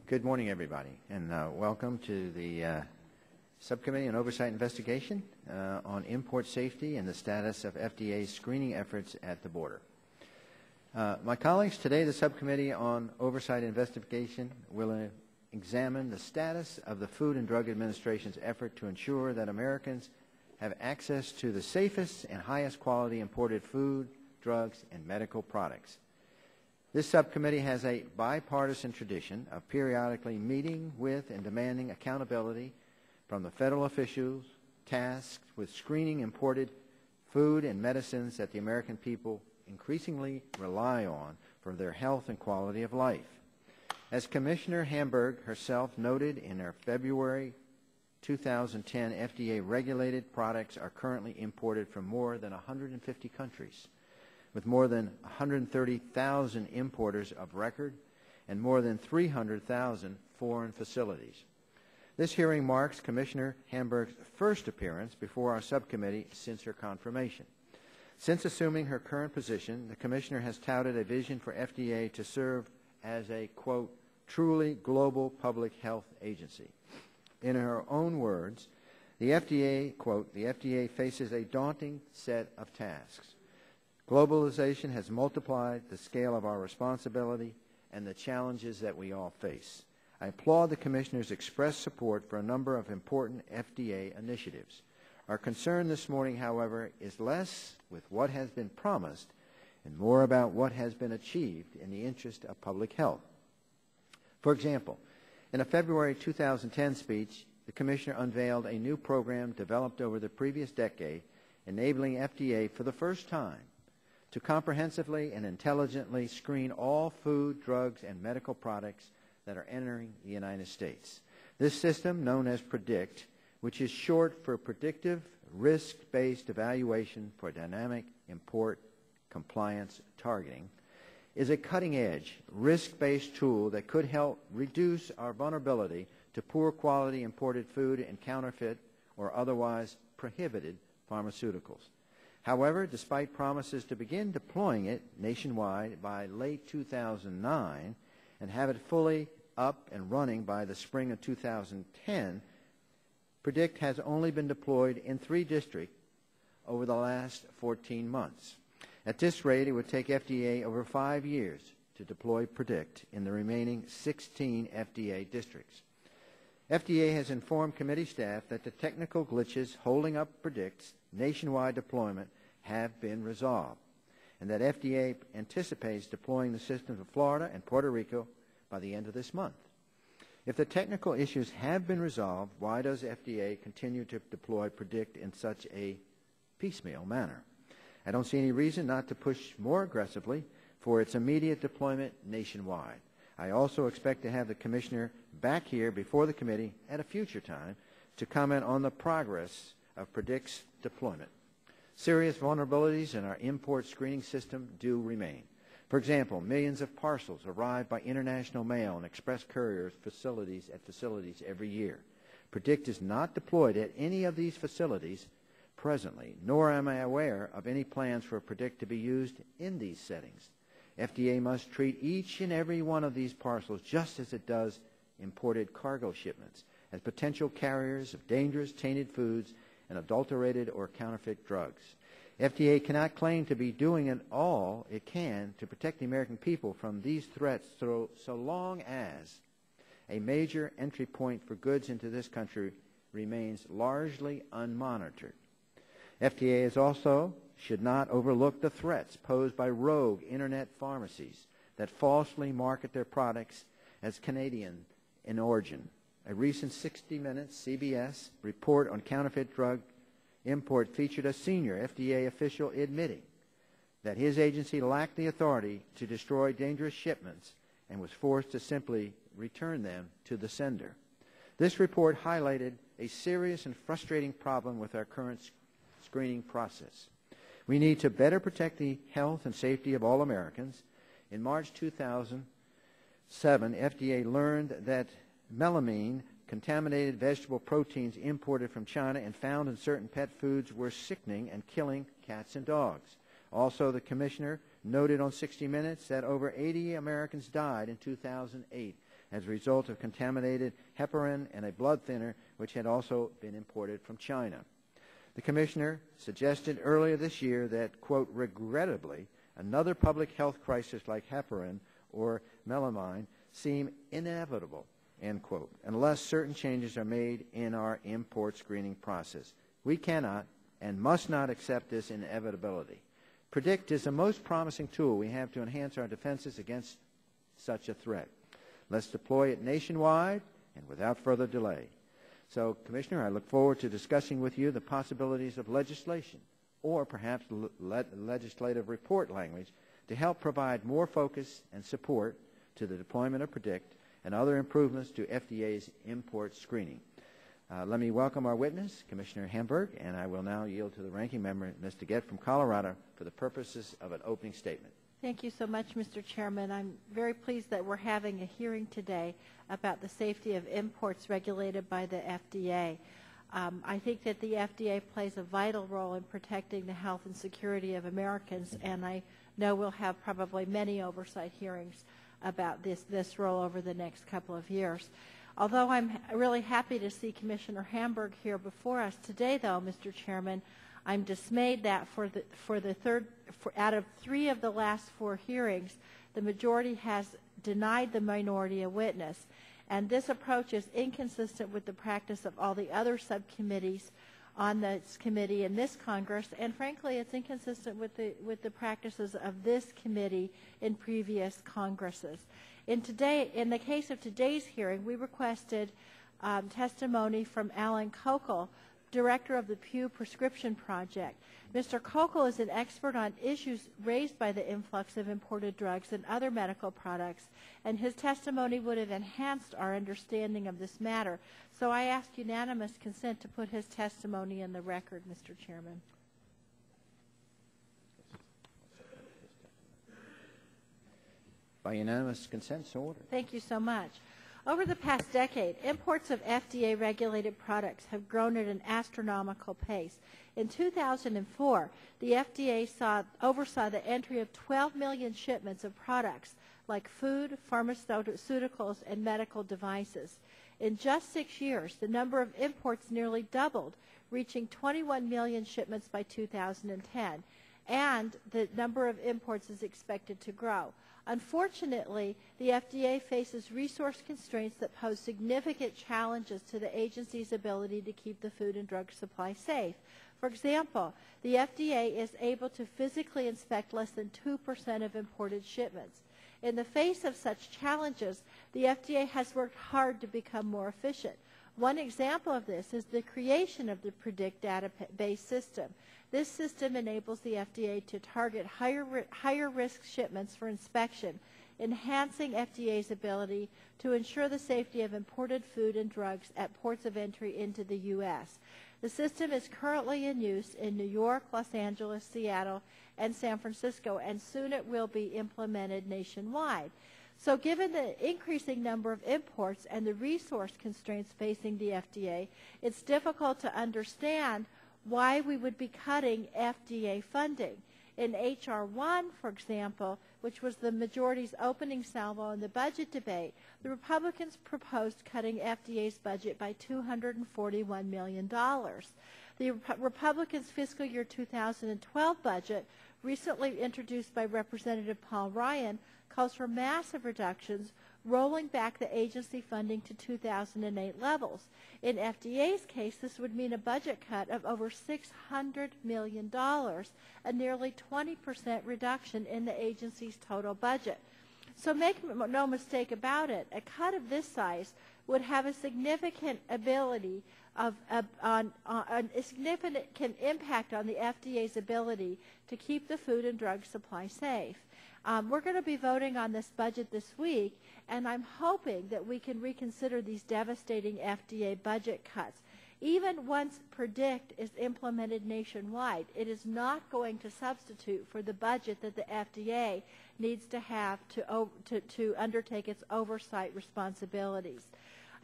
Good morning, everybody, and welcome to the Subcommittee on Oversight Investigation on Import Safety and the Status of FDA's Screening Efforts at the Border. My colleagues, today the Subcommittee on Oversight Investigation will examine the status of the Food and Drug Administration's effort to ensure that Americans have access to the safest and highest quality imported food, drugs, and medical products. This subcommittee has a bipartisan tradition of periodically meeting with and demanding accountability from the federal officials tasked with screening imported food and medicines that the American people increasingly rely on for their health and quality of life. As Commissioner Hamburg herself noted in her February 2010, FDA-regulated products are currently imported from more than 150 countries, with more than 130,000 importers of record and more than 300,000 foreign facilities. This hearing marks Commissioner Hamburg's first appearance before our subcommittee since her confirmation. Since assuming her current position, the Commissioner has touted a vision for FDA to serve as a, quote, truly global public health agency. In her own words, the FDA, quote, the FDA faces a daunting set of tasks. Globalization has multiplied the scale of our responsibility and the challenges that we all face. I applaud the Commissioner's expressed support for a number of important FDA initiatives. Our concern this morning, however, is less with what has been promised and more about what has been achieved in the interest of public health. For example, in a February 2010 speech, the Commissioner unveiled a new program developed over the previous decade, enabling FDA for the first time to comprehensively and intelligently screen all food, drugs, and medical products that are entering the United States. This system, known as PREDICT, which is short for Predictive Risk-Based Evaluation for Dynamic Import Compliance Targeting, is a cutting-edge, risk-based tool that could help reduce our vulnerability to poor quality imported food and counterfeit or otherwise prohibited pharmaceuticals. However, despite promises to begin deploying it nationwide by late 2009 and have it fully up and running by the spring of 2010, PREDICT has only been deployed in 3 districts over the last 14 months. At this rate, it would take FDA over 5 years to deploy PREDICT in the remaining 16 FDA districts. FDA has informed committee staff that the technical glitches holding up PREDICT's nationwide deployment have been resolved, and that FDA anticipates deploying the system to Florida and Puerto Rico by the end of this month. If the technical issues have been resolved, why does FDA continue to deploy PREDICT in such a piecemeal manner? I don't see any reason not to push more aggressively for its immediate deployment nationwide. I also expect to have the Commissioner back here before the committee at a future time to comment on the progress of PREDICT's deployment. Serious vulnerabilities in our import screening system do remain. For example, millions of parcels arrive by international mail and express couriers at facilities every year. PREDICT is not deployed at any of these facilities presently, nor am I aware of any plans for PREDICT to be used in these settings. FDA must treat each and every one of these parcels just as it does imported cargo shipments, as potential carriers of dangerous tainted foods and adulterated or counterfeit drugs. FDA cannot claim to be doing it all it can to protect the American people from these threats so long as a major entry point for goods into this country remains largely unmonitored. FDA also should not overlook the threats posed by rogue internet pharmacies that falsely market their products as Canadian in origin. A recent 60 Minutes CBS report on counterfeit drug import featured a senior FDA official admitting that his agency lacked the authority to destroy dangerous shipments and was forced to simply return them to the sender. This report highlighted a serious and frustrating problem with our current screening process. We need to better protect the health and safety of all Americans. In March 2007, FDA learned that melamine, contaminated vegetable proteins imported from China and found in certain pet foods, were sickening and killing cats and dogs. Also, the Commissioner noted on 60 Minutes that over 80 Americans died in 2008 as a result of contaminated heparin and a blood thinner which had also been imported from China. The Commissioner suggested earlier this year that, quote, regrettably, another public health crisis like heparin or melamine seem inevitable, end quote, unless certain changes are made in our import screening process. We cannot and must not accept this inevitability. PREDICT is the most promising tool we have to enhance our defenses against such a threat. Let's deploy it nationwide and without further delay. So, Commissioner, I look forward to discussing with you the possibilities of legislation or perhaps legislative report language to help provide more focus and support to the deployment of PREDICT and other improvements to FDA's import screening. Let me welcome our witness, Commissioner Hamburg, and I will now yield to the ranking member, Ms. DeGette from Colorado, for the purposes of an opening statement. Thank you so much, Mr. Chairman. I'm very pleased that we're having a hearing today about the safety of imports regulated by the FDA. I think that the FDA plays a vital role in protecting the health and security of Americans, and I know we'll have probably many oversight hearings about this role over the next couple of years. Although I'm really happy to see Commissioner Hamburg here before us today, though, Mr. Chairman, I'm dismayed that out of 3 of the last 4 hearings, the majority has denied the minority a witness. And this approach is inconsistent with the practice of all the other subcommittees on this committee in this Congress, and frankly, it's inconsistent with the practices of this committee in previous Congresses. In the case of today's hearing, we requested testimony from Alan Kokel, Director of the Pew Prescription Project. Mr. Kokel is an expert on issues raised by the influx of imported drugs and other medical products, and his testimony would have enhanced our understanding of this matter. So I ask unanimous consent to put his testimony in the record, Mr. Chairman. By unanimous consent, so ordered. Thank you so much. Over the past decade, imports of FDA-regulated products have grown at an astronomical pace. In 2004, the FDA oversaw the entry of 12 million shipments of products like food, pharmaceuticals, and medical devices. In just 6 years, the number of imports nearly doubled, reaching 21 million shipments by 2010, and the number of imports is expected to grow. Unfortunately, the FDA faces resource constraints that pose significant challenges to the agency's ability to keep the food and drug supply safe. For example, the FDA is able to physically inspect less than 2% of imported shipments. In the face of such challenges, the FDA has worked hard to become more efficient. One example of this is the creation of the PREDICT database system. This system enables the FDA to target higher risk shipments for inspection, enhancing FDA's ability to ensure the safety of imported food and drugs at ports of entry into the U.S. The system is currently in use in New York, Los Angeles, Seattle, and San Francisco, and soon it will be implemented nationwide. So given the increasing number of imports and the resource constraints facing the FDA, it's difficult to understand why we would be cutting FDA funding. In H.R. 1, for example, which was the majority's opening salvo in the budget debate, the Republicans proposed cutting FDA's budget by $241 million. The Republicans' fiscal year 2012 budget, recently introduced by Representative Paul Ryan, calls for massive reductions, rolling back the agency funding to 2008 levels. In FDA's case, this would mean a budget cut of over $600 million, a nearly 20% reduction in the agency's total budget. So make no mistake about it, a cut of this size would have a significant significant impact on the FDA's ability to keep the food and drug supply safe. We're going to be voting on this budget this week, and I'm hoping that we can reconsider these devastating FDA budget cuts. Even once PREDICT is implemented nationwide, it is not going to substitute for the budget that the FDA needs to have to undertake its oversight responsibilities.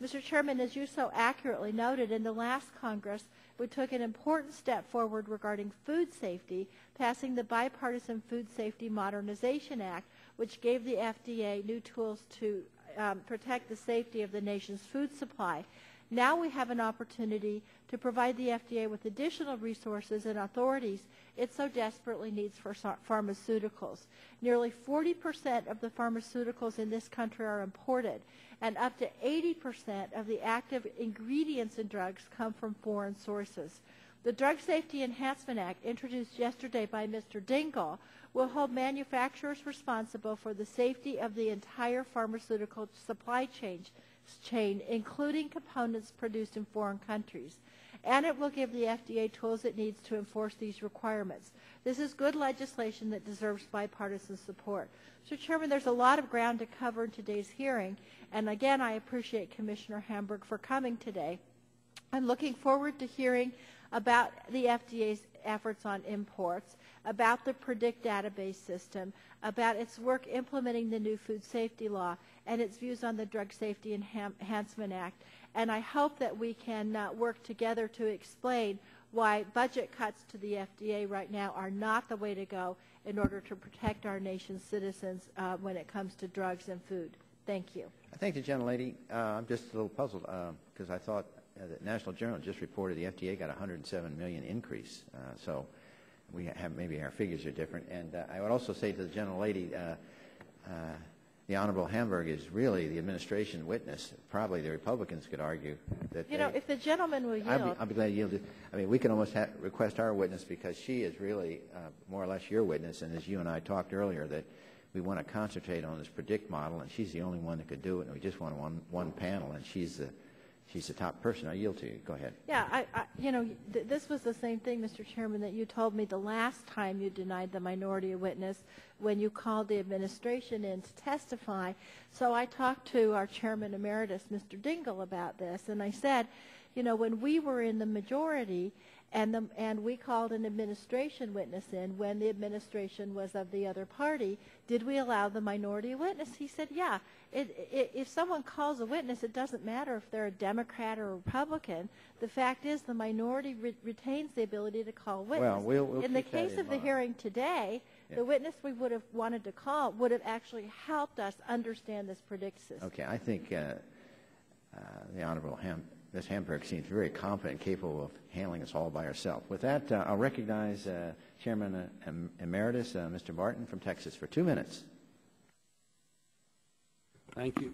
Mr. Chairman, as you so accurately noted, in the last Congress, we took an important step forward regarding food safety, passing the Bipartisan Food Safety Modernization Act, which gave the FDA new tools to protect the safety of the nation's food supply. Now we have an opportunity to provide the FDA with additional resources and authorities it so desperately needs for pharmaceuticals. Nearly 40% of the pharmaceuticals in this country are imported, and up to 80% of the active ingredients in drugs come from foreign sources. The Drug Safety Enhancement Act, introduced yesterday by Mr. Dingell, will hold manufacturers responsible for the safety of the entire pharmaceutical supply chain, including components produced in foreign countries. And it will give the FDA tools it needs to enforce these requirements. This is good legislation that deserves bipartisan support. Mr. Chairman, there's a lot of ground to cover in today's hearing, and again, I appreciate Commissioner Hamburg for coming today. I'm looking forward to hearing about the FDA's efforts on imports, about the PREDICT database system, about its work implementing the new food safety law, and its views on the Drug Safety Enhancement Act. And I hope that we can work together to explain why budget cuts to the FDA right now are not the way to go in order to protect our nation's citizens when it comes to drugs and food. Thank you. I thank the gentlelady. I'm just a little puzzled because I thought the National Journal just reported the FDA got a $107 million increase. So we have maybe our figures are different. And I would also say to the gentlelady, the Honorable Hamburg is really the administration witness. Probably the Republicans could argue that. You know, if the gentleman will yield. I'll be glad to yield. I mean, we can almost request our witness because she is really more or less your witness. And as you and I talked earlier, that we want to concentrate on this PREDICT model, and she's the only one that could do it. And we just want one panel, and she's the top person. I yield to you. Go ahead. Yeah, this was the same thing, Mr. Chairman, that you told me the last time you denied the minority witness when you called the administration in to testify. So I talked to our Chairman Emeritus, Mr. Dingell, about this, and I said, you know, when we were in the majority and we called an administration witness in when the administration was of the other party, did we allow the minority witness? He said, yeah. If someone calls a witness, it doesn't matter if they're a Democrat or a Republican. The fact is the minority retains the ability to call a witness. Well, we'll in the case of the hearing today, the witness we would have wanted to call would have actually helped us understand this PREDICT system. Okay, I think the Honorable Ms. Hamburg seems very competent and capable of handling this all by herself. With that, I'll recognize Chairman Emeritus Mr. Barton from Texas for 2 minutes. Thank you.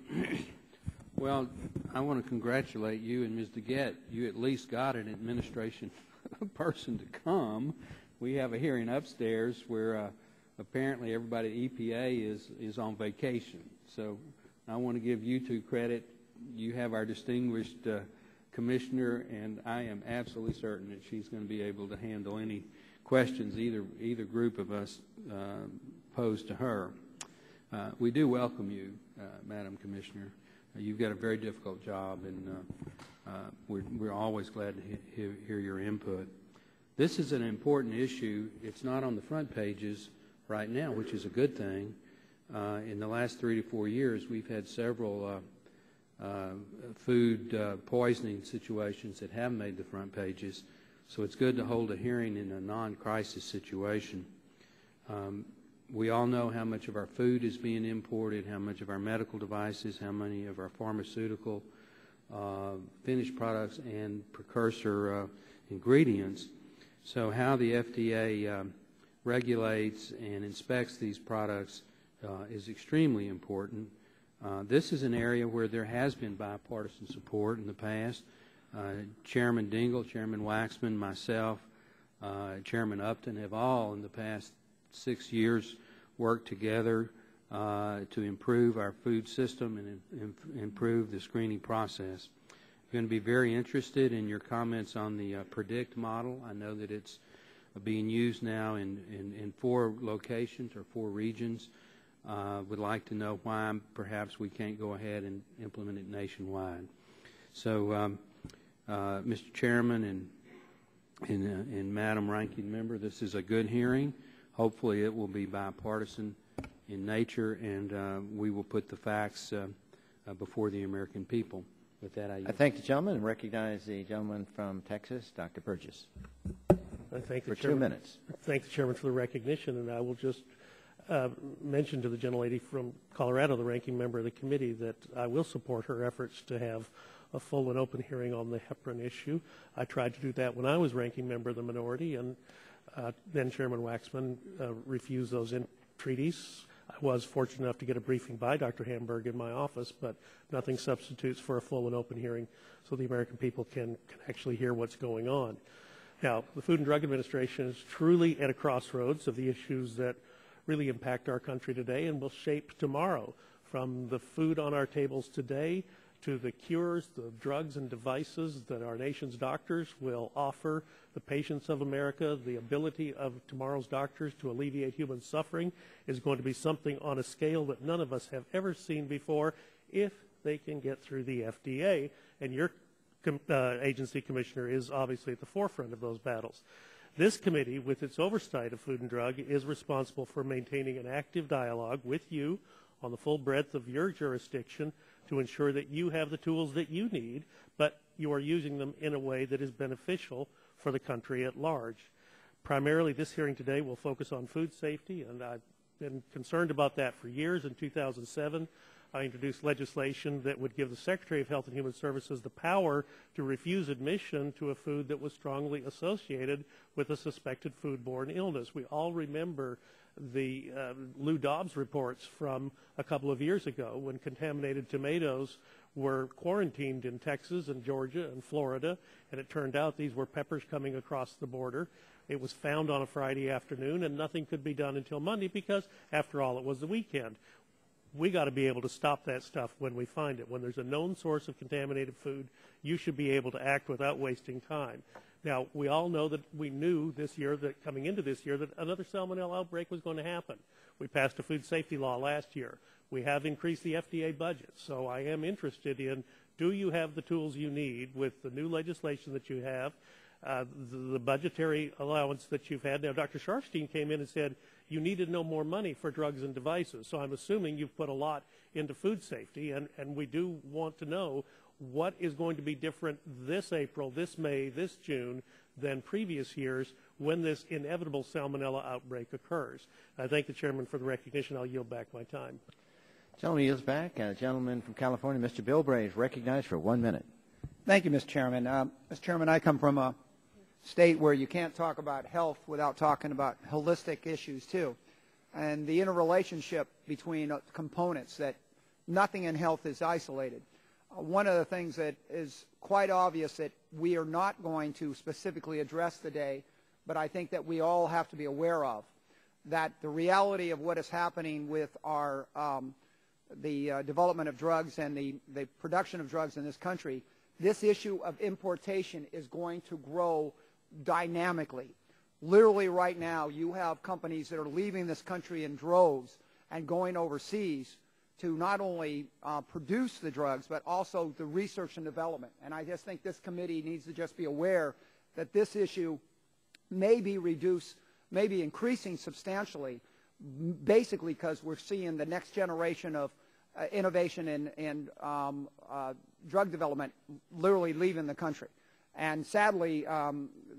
Well, I want to congratulate you and Ms. DeGette. You at least got an administration person to come. We have a hearing upstairs where apparently everybody at EPA is on vacation. So I want to give you two credit. You have our distinguished commissioner, and I am absolutely certain that she's going to be able to handle any questions either group of us pose to her. We do welcome you, Madam Commissioner. You've got a very difficult job, and we're always glad to hear your input. This is an important issue. It's not on the front pages right now, which is a good thing. In the last 3 to 4 years, we've had several food poisoning situations that have made the front pages, so it's good to hold a hearing in a non-crisis situation. We all know how much of our food is being imported, how much of our medical devices, how many of our pharmaceutical finished products and precursor ingredients. So how the FDA regulates and inspects these products is extremely important. This is an area where there has been bipartisan support in the past. Chairman Dingell, Chairman Waxman, myself, Chairman Upton have all in the past 6 years worked together to improve our food system and improve the screening process. I'm going to be very interested in your comments on the PREDICT model. I know that it's being used now in 4 locations or 4 regions. Would like to know why perhaps we can't go ahead and implement it nationwide. So, Mr. Chairman and Madam Ranking Member, this is a good hearing. Hopefully it will be bipartisan in nature, and we will put the facts before the American people. With that, I thank the gentleman and recognize the gentleman from Texas, Dr. Burgess. I thank the for chairman, 2 minutes. Thank the chairman for the recognition, and I will just mention to the gentlelady from Colorado, the ranking member of the committee, that I will support her efforts to have a full and open hearing on the heparin issue. I tried to do that when I was ranking member of the minority, and then Chairman Waxman refused those entreaties. I was fortunate enough to get a briefing by Dr. Hamburg in my office, but nothing substitutes for a full and open hearing so the American people can actually hear what's going on. Now, the Food and Drug Administration is truly at a crossroads of the issues that really impact our country today and will shape tomorrow, from the food on our tables today to the cures, the drugs and devices that our nation's doctors will offer the patients of America. The ability of tomorrow's doctors to alleviate human suffering is going to be something on a scale that none of us have ever seen before, if they can get through the FDA. And your agency, Commissioner, is obviously at the forefront of those battles. This committee, with its oversight of food and drug, is responsible for maintaining an active dialogue with you on the full breadth of your jurisdiction to ensure that you have the tools that you need, but you are using them in a way that is beneficial for the country at large. Primarily, this hearing today will focus on food safety, and I've been concerned about that for years. In 2007, I introduced legislation that would give the Secretary of Health and Human Services the power to refuse admission to a food that was strongly associated with a suspected foodborne illness. We all remember the Lou Dobbs reports from a couple of years ago when contaminated tomatoes were quarantined in Texas and Georgia and Florida, and it turned out these were peppers coming across the border. It was found on a Friday afternoon, and nothing could be done until Monday because, after all, it was the weekend. We got to be able to stop that stuff when we find it. When there's a known source of contaminated food, you should be able to act without wasting time. Now, we all know that we knew this year, that coming into this year, that another salmonella outbreak was going to happen. We passed a food safety law last year. We have increased the FDA budget. So I am interested in, do you have the tools you need with the new legislation that you have, the budgetary allowance that you've had? Now, Dr. Sharfstein came in and said you needed no more money for drugs and devices. So I'm assuming you've put a lot into food safety, and we do want to know what is going to be different this April, this May, this June than previous years when this inevitable salmonella outbreak occurs. I thank the Chairman for the recognition. I'll yield back my time. Gentleman yields back. A gentleman from California, Mr. Bilbray, is recognized for 1 minute. Thank you, Mr. Chairman. Mr. Chairman, I come from a state where you can't talk about health without talking about holistic issues, too, and the interrelationship between components, that nothing in health is isolated. One of the things that is quite obvious that we are not going to specifically address today, but I think that we all have to be aware of, that the reality of what is happening with our the development of drugs and the production of drugs in this country, this issue of importation is going to grow dynamically. Literally right now, you have companies that are leaving this country in droves and going overseas to not only produce the drugs, but also the research and development. And I just think this committee needs to just be aware that this issue may be reduced, may be increasing substantially, basically because we're seeing the next generation of innovation and drug development literally leaving the country. And sadly,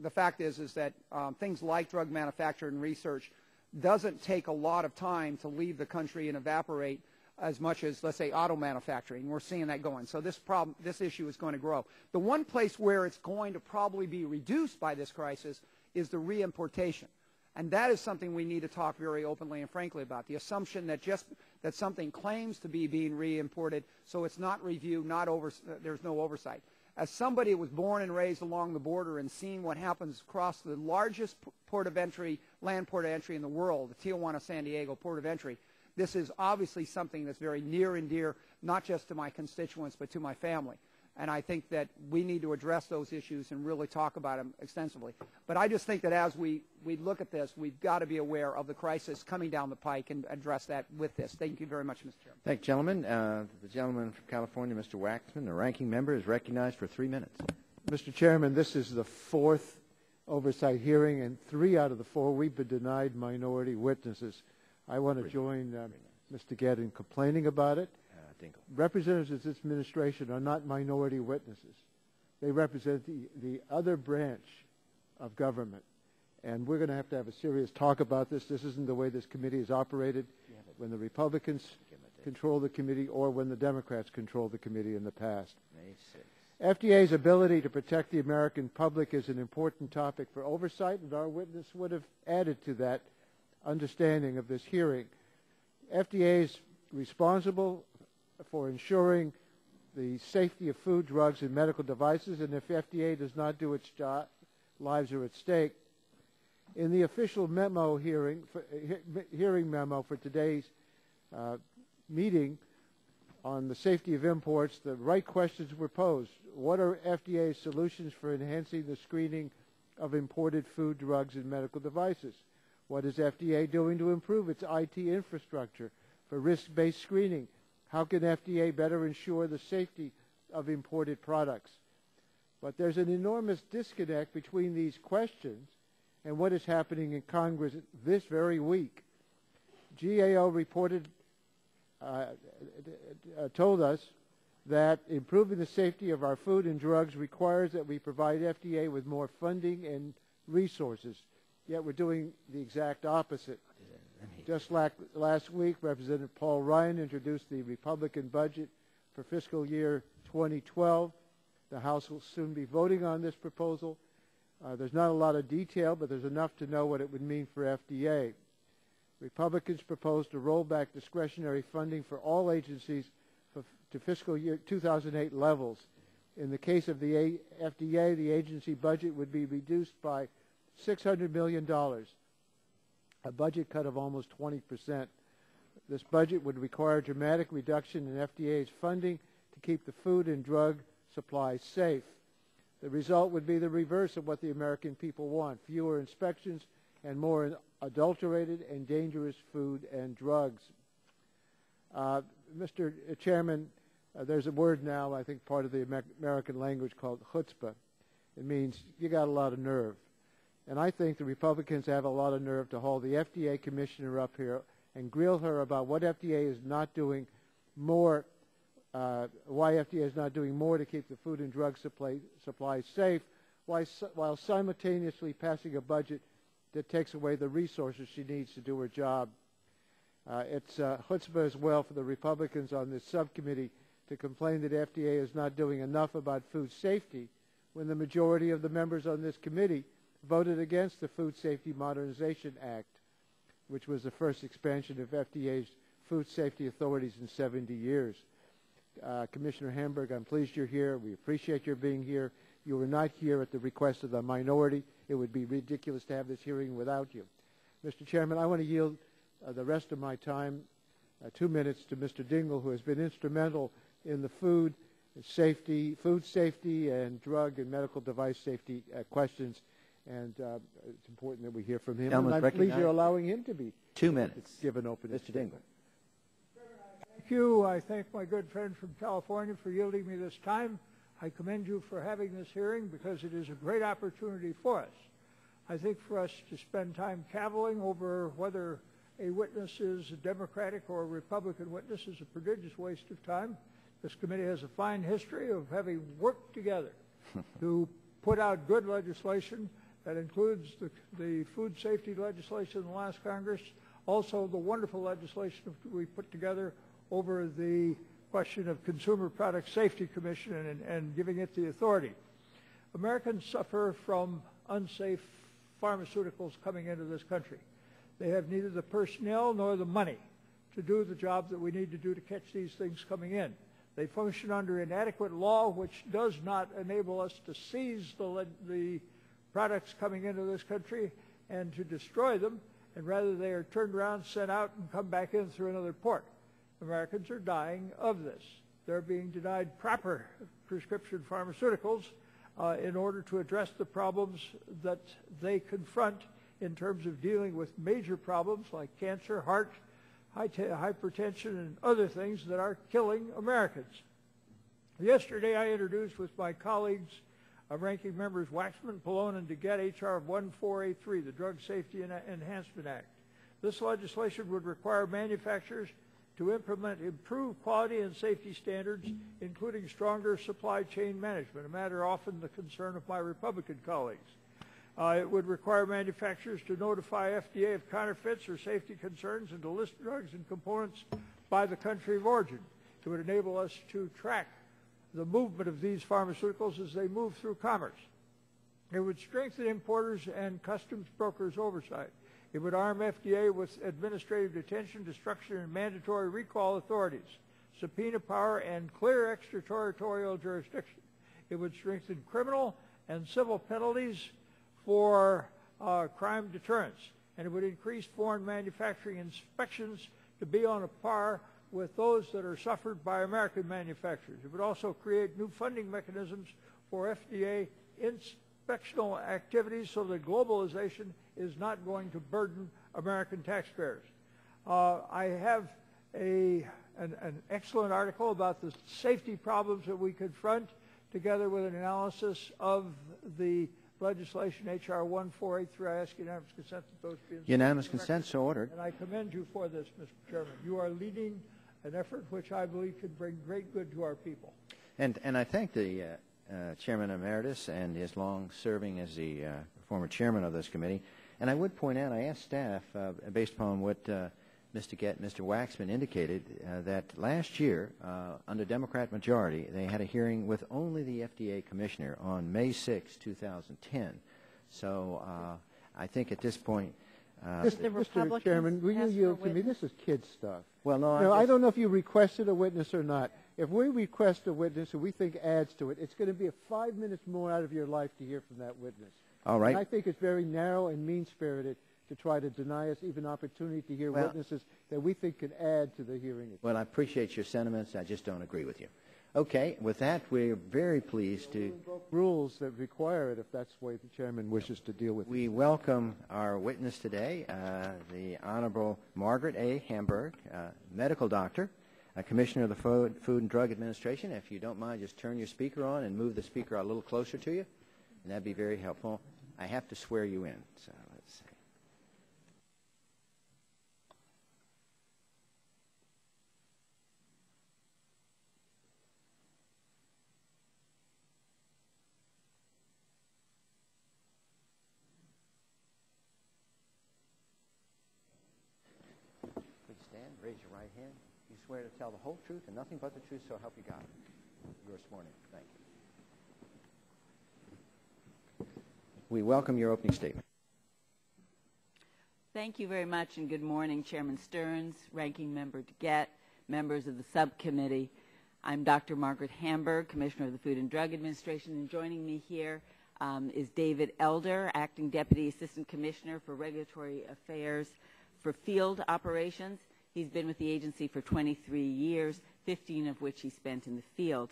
the fact is that things like drug manufacture and research doesn't take a lot of time to leave the country and evaporate as much as, let's say, auto manufacturing. We're seeing that going. So this issue is going to grow. The one place where it's going to probably be reduced by this crisis is the reimportation. And that is something we need to talk very openly and frankly about. The assumption that that something claims to be being reimported, so it's not reviewed, there's no oversight. As somebody who was born and raised along the border and seen what happens across the largest port of entry, land port of entry in the world, the Tijuana-San Diego port of entry, this is obviously something that's very near and dear, not just to my constituents, but to my family. And I think that we need to address those issues and really talk about them extensively. But I just think that as we look at this, we've got to be aware of the crisis coming down the pike and address that with this. Thank you very much, Mr. Chairman. Thank you, gentlemen. The gentleman from California, Mr. Waxman, the ranking member, is recognized for 3 minutes. Mr. Chairman, this is the fourth oversight hearing, and 3 out of the 4 we've been denied minority witnesses. I want to join Mr. Gadd in complaining about it. Representatives of this administration are not minority witnesses. They represent the other branch of government. And we're going to have a serious talk about this. This isn't the way this committee is operated when the Republicans control the committee or when the Democrats control the committee in the past. May 6th. FDA's ability to protect the American public is an important topic for oversight, and our witness would have added to that understanding of this hearing. FDA is responsible for ensuring the safety of food, drugs, and medical devices, and if FDA does not do its job, lives are at stake. In the official memo hearing memo for today's meeting on the safety of imports, the right questions were posed. What are FDA's solutions for enhancing the screening of imported food, drugs, and medical devices? What is FDA doing to improve its IT infrastructure for risk-based screening? How can FDA better ensure the safety of imported products? But there's an enormous disconnect between these questions and what is happening in Congress this very week. GAO reported, told us that improving the safety of our food and drugs requires that we provide FDA with more funding and resources. Yet we're doing the exact opposite. Just like last week, Representative Paul Ryan introduced the Republican budget for fiscal year 2012. The House will soon be voting on this proposal. There's not a lot of detail, but there's enough to know what it would mean for FDA. Republicans propose to roll back discretionary funding for all agencies to fiscal year 2008 levels. In the case of the FDA, the agency budget would be reduced by $600 million, a budget cut of almost 20%. This budget would require a dramatic reduction in FDA's funding to keep the food and drug supply safe. The result would be the reverse of what the American people want: fewer inspections and more adulterated and dangerous food and drugs. Mr. Chairman, there's a word now, I think part of the American language, called chutzpah. It means you got a lot of nerve. And I think the Republicans have a lot of nerve to haul the FDA commissioner up here and grill her about what FDA is not doing more, why FDA is not doing more to keep the food and drug supply safe, while simultaneously passing a budget that takes away the resources she needs to do her job. It's chutzpah as well for the Republicans on this subcommittee to complain that FDA is not doing enough about food safety when the majority of the members on this committee voted against the Food Safety Modernization Act, which was the first expansion of FDA's food safety authorities in 70 years. Commissioner Hamburg, I'm pleased you're here. We appreciate your being here. You were not here at the request of the minority. It would be ridiculous to have this hearing without you. Mr. Chairman, I want to yield the rest of my time, 2 minutes, to Mr. Dingell, who has been instrumental in the food safety and drug and medical device safety questions. And it's important that we hear from him. And I'm pleased you're allowing him to be 2 minutes. Given open. Mr. Dingell. Thank you. I thank my good friend from California for yielding me this time. I commend you for having this hearing because it is a great opportunity for us. I think for us to spend time caviling over whether a witness is a Democratic or a Republican witness is a prodigious waste of time. This committee has a fine history of having worked together to put out good legislation that includes the food safety legislation in the last Congress, also the wonderful legislation we put together over the question of Consumer Product Safety Commission and giving it the authority. Americans suffer from unsafe pharmaceuticals coming into this country. They have neither the personnel nor the money to do the job that we need to do to catch these things coming in. They function under inadequate law, which does not enable us to seize the products coming into this country and to destroy them, and rather they are turned around, sent out, and come back in through another port. Americans are dying of this. They're being denied proper prescription pharmaceuticals in order to address the problems that they confront in terms of dealing with major problems like cancer, heart, hypertension, and other things that are killing Americans. Yesterday I introduced with my colleagues, Ranking Members Waxman, Pallone, and DeGette, H.R. 1483, the Drug Safety Enhancement Act. This legislation would require manufacturers to implement improved quality and safety standards, including stronger supply chain management, a matter often the concern of my Republican colleagues. It would require manufacturers to notify FDA of counterfeits or safety concerns and to list drugs and components by the country of origin. It would enable us to track the movement of these pharmaceuticals as they move through commerce. It would strengthen importers and customs brokers' oversight. It would arm FDA with administrative detention, destruction, and mandatory recall authorities, subpoena power, and clear extraterritorial jurisdiction. It would strengthen criminal and civil penalties for crime deterrence, and it would increase foreign manufacturing inspections to be on a par with those that are suffered by American manufacturers. It would also create new funding mechanisms for FDA inspectional activities so that globalization is not going to burden American taxpayers. I have an excellent article about the safety problems that we confront, together with an analysis of the legislation, H.R. 1483. I ask unanimous consent that those be Unanimous consent, so ordered. And I commend you for this, Mr. Chairman. You are leading an effort which I believe can bring great good to our people. And I thank the Chairman Emeritus and his long serving as the former chairman of this committee. And I would point out, I asked staff, based upon what Mr. Gett and Mr. Waxman indicated, that last year, under Democrat majority, they had a hearing with only the FDA commissioner on May 6, 2010. So I think at this point... Mr. Chairman, will you yield to me? This is kid stuff. Well, no, I don't know if you requested a witness or not. If we request a witness who we think adds to it, it's going to be 5 minutes more out of your life to hear from that witness. All right. And I think it's very narrow and mean-spirited to try to deny us even opportunity to hear witnesses that we think can add to the hearing. Well, I appreciate your sentiments. I just don't agree with you. Okay, with that, we're very pleased to... rules that require it if that's the way the chairman wishes to deal with it. We welcome our witness today, the Honorable Margaret A. Hamburg, medical doctor, Commissioner of the Food and Drug Administration. If you don't mind, just turn your speaker on and move the speaker a little closer to you, and that'd be very helpful. I have to swear you in, so let's see. Please stand, raise your right hand. You swear to tell the whole truth and nothing but the truth, so help you God. You are sworn in. Thank you. We welcome your opening statement. Thank you very much, and good morning, Chairman Stearns, Ranking Member Gett, members of the subcommittee. I'm Dr. Margaret Hamburg, Commissioner of the Food and Drug Administration, and joining me here is David Elder, Acting Deputy Assistant Commissioner for Regulatory Affairs for Field Operations. He's been with the agency for 23 years, 15 of which he spent in the field.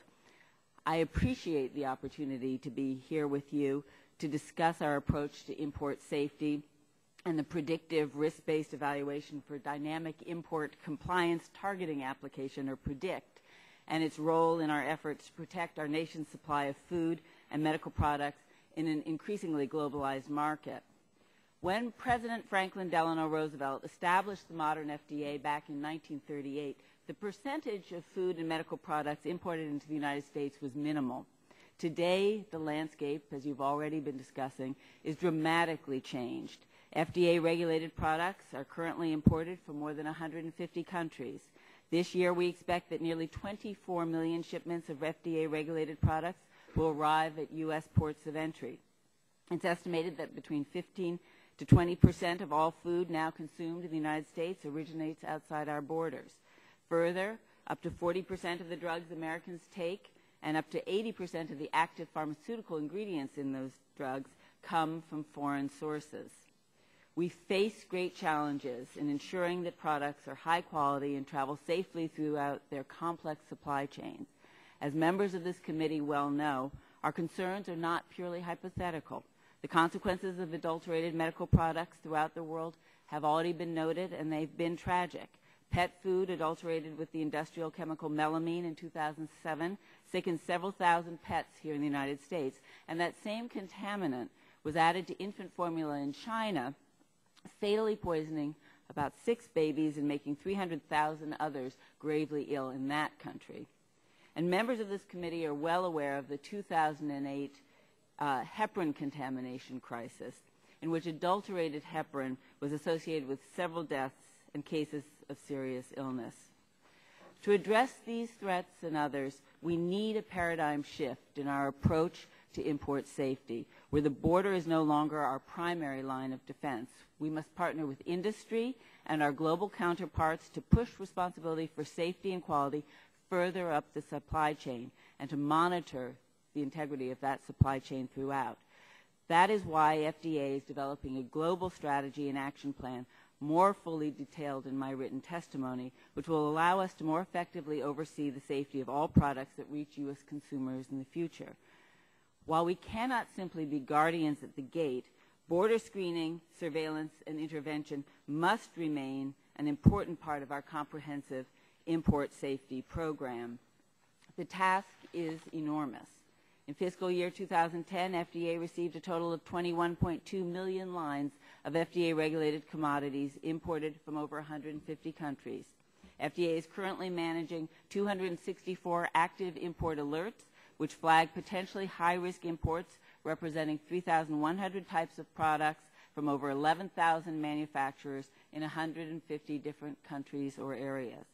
I appreciate the opportunity to be here with you to discuss our approach to import safety and the predictive risk-based evaluation for dynamic import compliance targeting application, or PREDICT, and its role in our efforts to protect our nation's supply of food and medical products in an increasingly globalized market. When President Franklin Delano Roosevelt established the modern FDA back in 1938, the percentage of food and medical products imported into the United States was minimal. Today, the landscape, as you've already been discussing, is dramatically changed. FDA-regulated products are currently imported from more than 150 countries. This year, we expect that nearly 24 million shipments of FDA-regulated products will arrive at U.S. ports of entry. It's estimated that between 15 to 20% of all food now consumed in the United States originates outside our borders. Further, up to 40% of the drugs Americans take and up to 80% of the active pharmaceutical ingredients in those drugs come from foreign sources. We face great challenges in ensuring that products are high quality and travel safely throughout their complex supply chains. As members of this committee well know, our concerns are not purely hypothetical. The consequences of adulterated medical products throughout the world have already been noted, and they've been tragic. Pet food adulterated with the industrial chemical melamine in 2007 sickened several thousand pets here in the United States, and that same contaminant was added to infant formula in China, fatally poisoning about 6 babies and making 300,000 others gravely ill in that country. And members of this committee are well aware of the 2008 heparin contamination crisis, in which adulterated heparin was associated with several deaths and cases of serious illness. To address these threats and others, we need a paradigm shift in our approach to import safety, where the border is no longer our primary line of defense. We must partner with industry and our global counterparts to push responsibility for safety and quality further up the supply chain and to monitor the integrity of that supply chain throughout. That is why FDA is developing a global strategy and action plan more fully detailed in my written testimony, which will allow us to more effectively oversee the safety of all products that reach U.S. consumers in the future. While we cannot simply be guardians at the gate, border screening, surveillance, and intervention must remain an important part of our comprehensive import safety program. The task is enormous. In fiscal year 2010, FDA received a total of 21.2 million lines of FDA-regulated commodities imported from over 150 countries. FDA is currently managing 264 active import alerts, which flag potentially high-risk imports representing 3,100 types of products from over 11,000 manufacturers in 150 different countries or areas.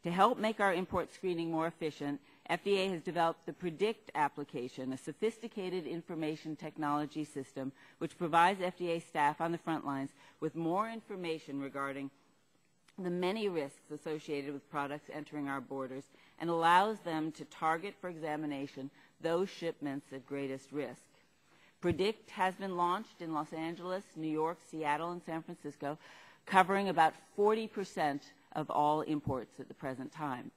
To help make our import screening more efficient, FDA has developed the PREDICT application, a sophisticated information technology system which provides FDA staff on the front lines with more information regarding the many risks associated with products entering our borders and allows them to target for examination those shipments at greatest risk. PREDICT has been launched in Los Angeles, New York, Seattle, and San Francisco, covering about 40% of all imports at the present time.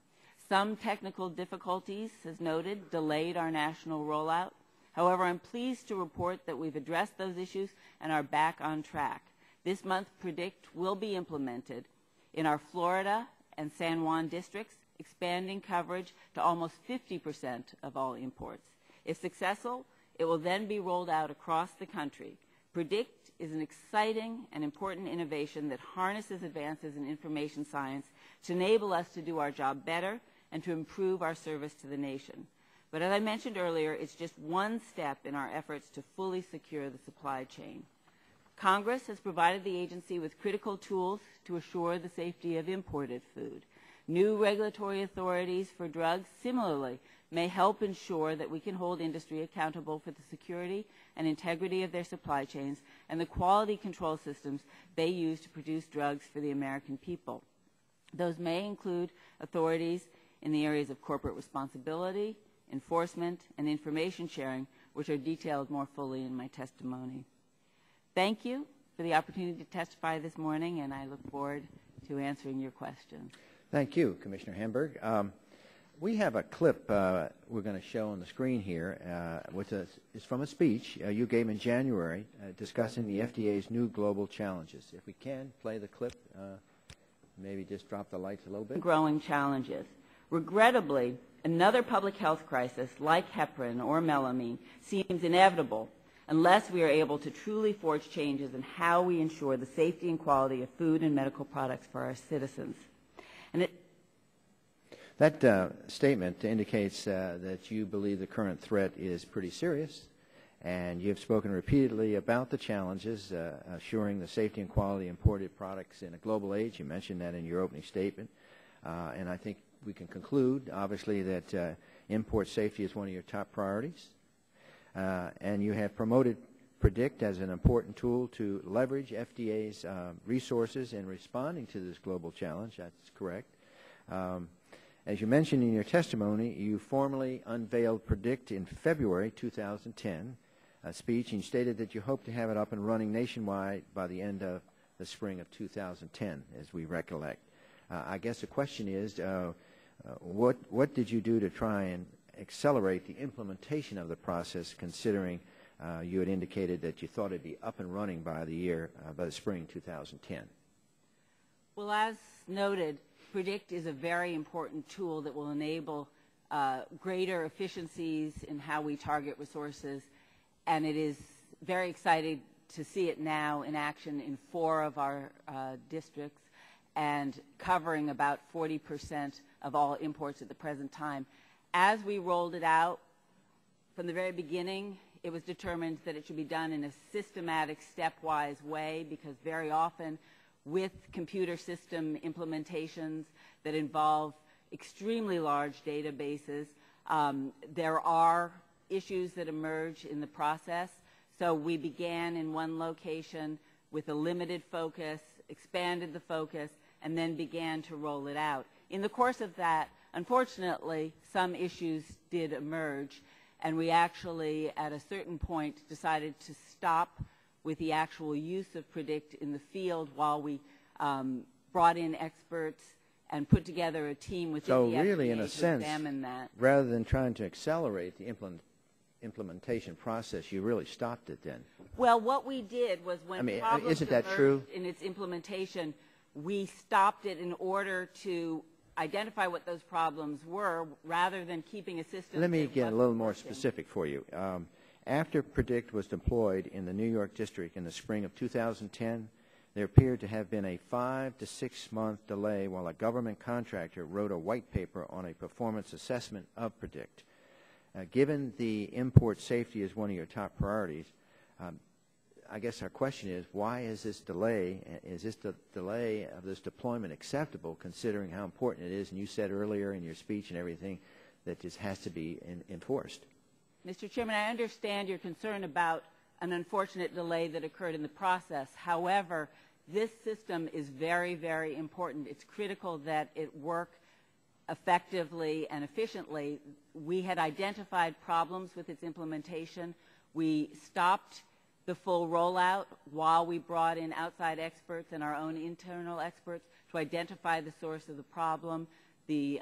Some technical difficulties, as noted, delayed our national rollout. However, I'm pleased to report that we've addressed those issues and are back on track. This month, PREDICT will be implemented in our Florida and San Juan districts, expanding coverage to almost 50% of all imports. If successful, it will then be rolled out across the country. PREDICT is an exciting and important innovation that harnesses advances in information science to enable us to do our job better and to improve our service to the nation. But as I mentioned earlier, it's just one step in our efforts to fully secure the supply chain. Congress has provided the agency with critical tools to assure the safety of imported food. New regulatory authorities for drugs similarly may help ensure that we can hold industry accountable for the security and integrity of their supply chains and the quality control systems they use to produce drugs for the American people. Those may include authorities in the areas of corporate responsibility, enforcement, and information sharing, which are detailed more fully in my testimony. Thank you for the opportunity to testify this morning, and I look forward to answering your questions. Thank you, Commissioner Hamburg. We have a clip we're going to show on the screen here, which is from a speech you gave in January discussing the FDA's new global challenges. If we can, play the clip, maybe just drop the lights a little bit. Growing challenges. Regrettably, another public health crisis like heparin or melamine seems inevitable unless we are able to truly forge changes in how we ensure the safety and quality of food and medical products for our citizens. And that statement indicates that you believe the current threat is pretty serious, and you have spoken repeatedly about the challenges assuring the safety and quality of imported products in a global age. You mentioned that in your opening statement, and I think we can conclude, obviously, that import safety is one of your top priorities, and you have promoted PREDICT as an important tool to leverage FDA's resources in responding to this global challenge. That's correct. As you mentioned in your testimony, you formally unveiled PREDICT in February 2010, a speech, and you stated that you hope to have it up and running nationwide by the end of the spring of 2010, as we recollect. I guess the question is, what did you do to try and accelerate the implementation of the process, considering you had indicated that you thought it'd be up and running by the spring 2010? Well, as noted, PREDICT is a very important tool that will enable greater efficiencies in how we target resources, and it is very exciting to see it now in action in 4 of our districts and covering about 40% of all imports at the present time. As we rolled it out from the very beginning it was determined that it should be done in a systematic, stepwise way, because very often with computer system implementations that involve extremely large databases, there are issues that emerge in the process. So we began in one location with a limited focus, expanded the focus, and then began to roll it out. In the course of that, unfortunately, some issues did emerge, and we actually, at a certain point, decided to stop with the actual use of PREDICT in the field while we brought in experts and put together a team within the FDA. So really, in a sense, examine that. rather than trying to accelerate the implementation process, you really stopped it then. Well, what we did was when problems isn't that emerged true? in its implementation, we stopped it in order to identify what those problems were rather than keeping a system. Let me that get a wasn't little more working. specific for you. After PREDICT was deployed in the New York district in the spring of 2010, there appeared to have been a 5 to 6 month delay while a government contractor wrote a white paper on a performance assessment of PREDICT. Given the import safety is one of your top priorities, I guess our question is, why is this delay? Is this the delay of this deployment acceptable, considering how important it is? And you said earlier in your speech and everything that this has to be enforced. Mr. Chairman, I understand your concern about an unfortunate delay that occurred in the process. However, this system is very, very important. It's critical that it work effectively and efficiently. We had identified problems with its implementation. We stopped the full rollout while we brought in outside experts and our own internal experts to identify the source of the problem. The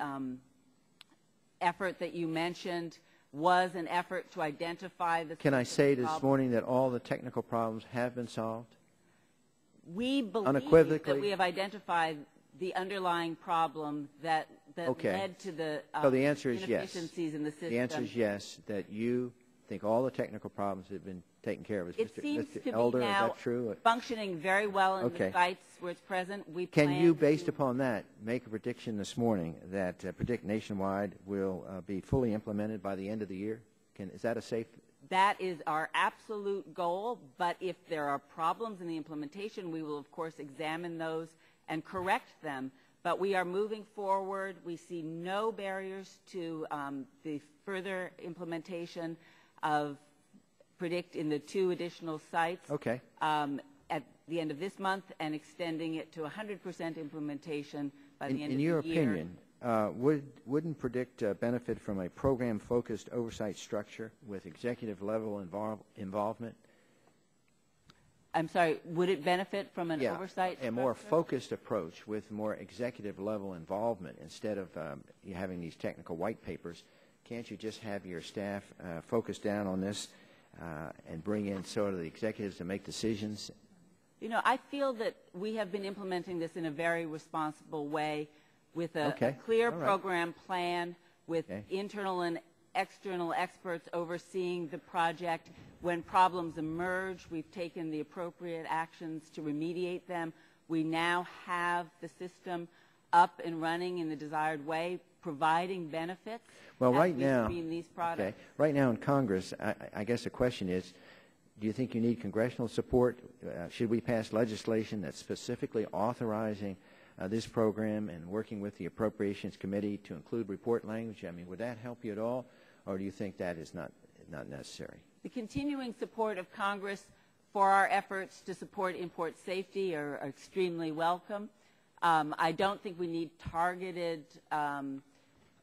effort that you mentioned was an effort to identify the source of the problem. Can I say this morning that all the technical problems have been solved? We believe Unequivocally? that we have identified the underlying problem that Okay. led to the, So the answer is yes. inefficiencies in the system. The answer is yes, that you think all the technical problems have been taken care of. Is It seems to Mr. be Elder, is now that true? functioning very well in Okay. the sites where it's present. We Can plan you, based to- upon that, make a prediction this morning that PREDICT nationwide will be fully implemented by the end of the year? Is that a safe? That is our absolute goal, but if there are problems in the implementation, we will, of course, examine those and correct them. But we are moving forward. We see no barriers to the further implementation of PREDICT in the 2 additional sites Okay. at the end of this month and extending it to 100% implementation by the end of In your the year. opinion, wouldn't PREDICT benefit from a program-focused oversight structure with executive-level involvement? I'm sorry, would it benefit from an oversight a more structure? focused approach with more executive-level involvement instead of you having these technical white papers? Can't you just have your staff focus down on this and bring in sort of the executives to make decisions? You know, I feel that we have been implementing this in a very responsible way with a clear program plan with internal and external experts overseeing the project. When problems emerge, we've taken the appropriate actions to remediate them. We now have the system up and running in the desired way, providing benefits Well, as right we now, screen these products. right now in Congress, I guess the question is, do you think you need congressional support? Should we pass legislation that's specifically authorizing this program and working with the Appropriations Committee to include report language? I mean, would that help you at all, or do you think that is not necessary? The continuing support of Congress for our efforts to support import safety are extremely welcome. I don't think we need targeted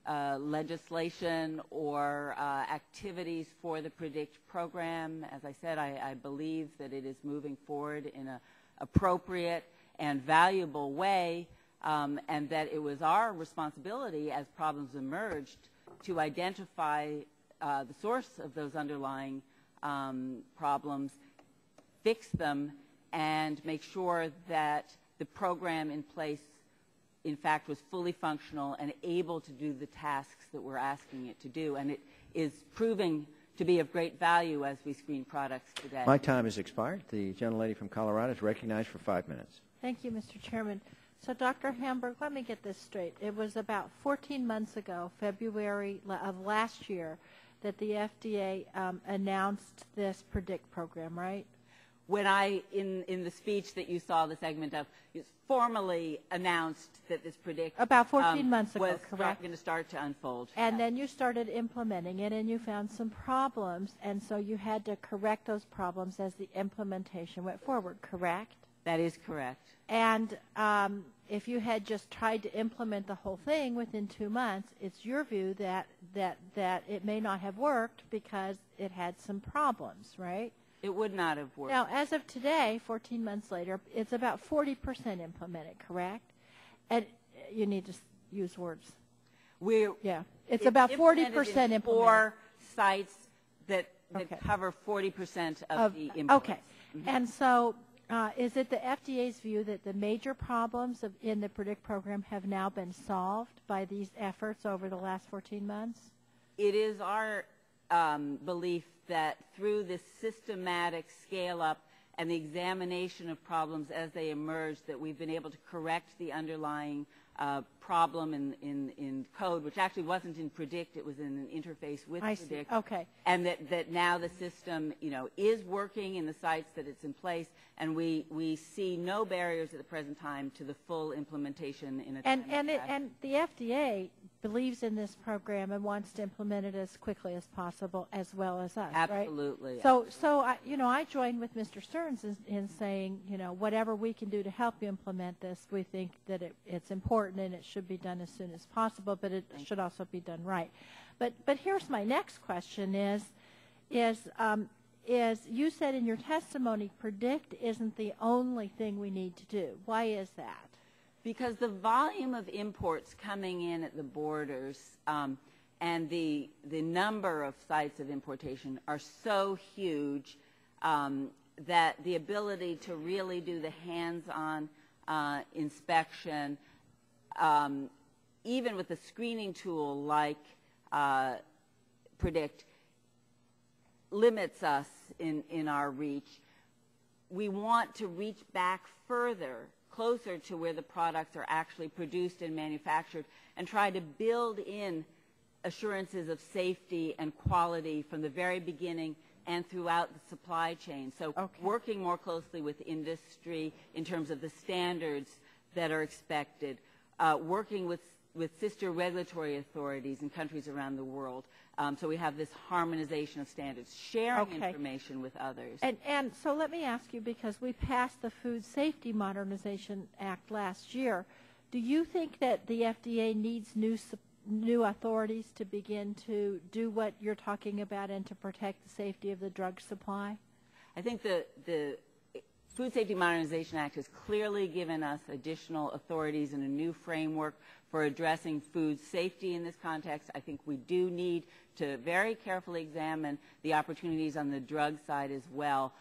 legislation or activities for the PREDICT program. As I said, I believe that it is moving forward in an appropriate and valuable way, and that it was our responsibility as problems emerged to identify the source of those underlying problems, fix them, and make sure that the program in place, in fact, was fully functional and able to do the tasks that we're asking it to do. And it is proving to be of great value as we screen products today. My time has expired. The gentlelady from Colorado is recognized for 5 minutes. Thank you, Mr. Chairman. So, Dr. Hamburg, let me get this straight. It was about 14 months ago, February of last year, that the FDA announced this PREDICT program, right? When in the speech that you saw the segment of, formally announced that this PREDICT about 14 months ago, was correct? going to start to unfold. And then you started implementing it, and you found some problems, and so you had to correct those problems as the implementation went forward, correct? That is correct. And if you had just tried to implement the whole thing within 2 months, it's your view that it may not have worked because it had some problems, right? It would not have worked. Now, as of today, 14 months later, it's about 40% implemented, correct? And you need to use words. It's about 40% implemented. 4 sites that Okay. cover 40% of the imports. Okay. And so is it the FDA's view that the major problems in the PREDICT program have now been solved by these efforts over the last 14 months? It is our belief that through this systematic scale-up and the examination of problems as they emerge, that we've been able to correct the underlying problem in code, which actually wasn't in PREDICT, it was in an interface with PREDICT. Okay. And that now the system, is working in the sites that it's in place, and we see no barriers at the present time to the full implementation in a timely fashion. And the FDA believes in this program and wants to implement it as quickly as possible, as well as us, Absolutely. right? So I join with Mr. Stearns in saying, whatever we can do to help you implement this, we think that it's important and it should be done as soon as possible, but it should also be done right. But here's my next question is you said in your testimony, PREDICT isn't the only thing we need to do. Why is that? Because the volume of imports coming in at the borders and the number of sites of importation are so huge that the ability to really do the hands-on inspection, even with a screening tool like PREDICT, limits us in our reach. We want to reach back further, closer to where the products are actually produced and manufactured, and try to build in assurances of safety and quality from the very beginning and throughout the supply chain. So working more closely with industry in terms of the standards that are expected, working with sister regulatory authorities in countries around the world. So we have this harmonization of standards, sharing information with others. And so let me ask you, because we passed the Food Safety Modernization Act last year, do you think that the FDA needs new authorities to begin to do what you're talking about and to protect the safety of the drug supply? I think the Food Safety Modernization Act has clearly given us additional authorities and a new framework for addressing food safety in this context. I think we do need to very carefully examine the opportunities on the drug side as well.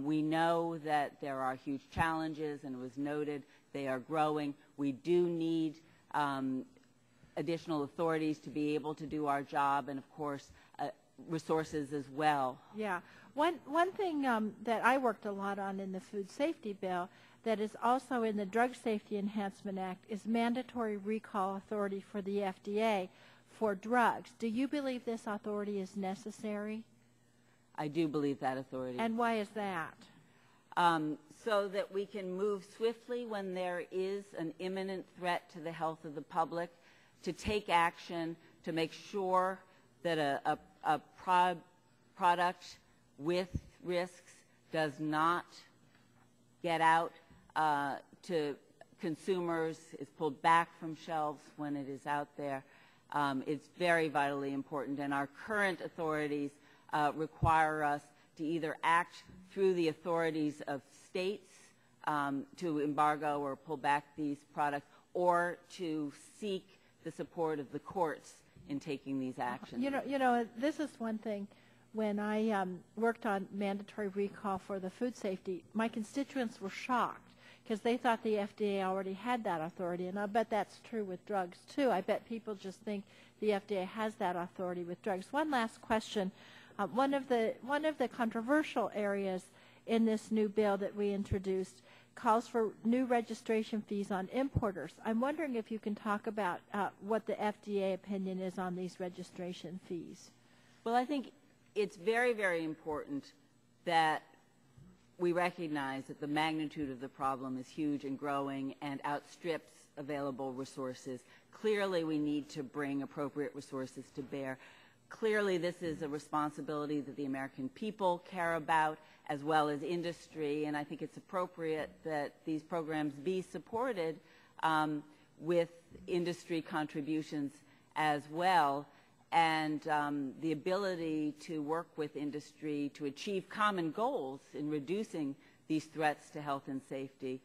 We know that there are huge challenges, and it was noted they are growing. We do need additional authorities to be able to do our job, and of course resources as well. Yeah. One thing that I worked a lot on in the food safety bill that is also in the Drug Safety Enhancement Act is mandatory recall authority for the FDA for drugs. Do you believe this authority is necessary? I do believe that authority. And why is that? So that we can move swiftly when there is an imminent threat to the health of the public, to take action to make sure that a product with risks does not get out to consumers, is pulled back from shelves when it is out there. It's very vitally important, and our current authorities require us to either act through the authorities of states to embargo or pull back these products, or to seek the support of the courts in taking these actions. You know, this is one thing. When I worked on mandatory recall for the food safety, my constituents were shocked because they thought the FDA already had that authority, and I bet that's true with drugs too. I bet people just think the FDA has that authority with drugs. One last question. One of the controversial areas in this new bill that we introduced calls for new registration fees on importers. I'm wondering if you can talk about what the FDA opinion is on these registration fees. Well, I think it's very, very important that we recognize that the magnitude of the problem is huge and growing and outstrips available resources. Clearly, we need to bring appropriate resources to bear. Clearly, this is a responsibility that the American people care about, as well as industry, and I think it's appropriate that these programs be supported with industry contributions as well, and the ability to work with industry to achieve common goals in reducing these threats to health and safety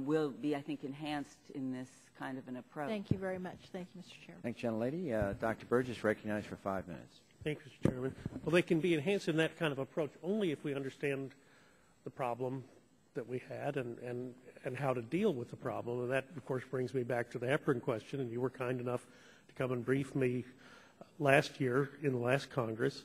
will be, I think, enhanced in this kind of an approach. Thank you very much. Thank you, Mr. Chairman. Thanks, gentlelady. Dr. Burgess, recognized for 5 minutes. Thank you, Mr. Chairman. Well, they can be enhanced in that kind of approach only if we understand the problem that we had and how to deal with the problem. And that, of course, brings me back to the heparin question, and you were kind enough to come and brief me last year in the last Congress.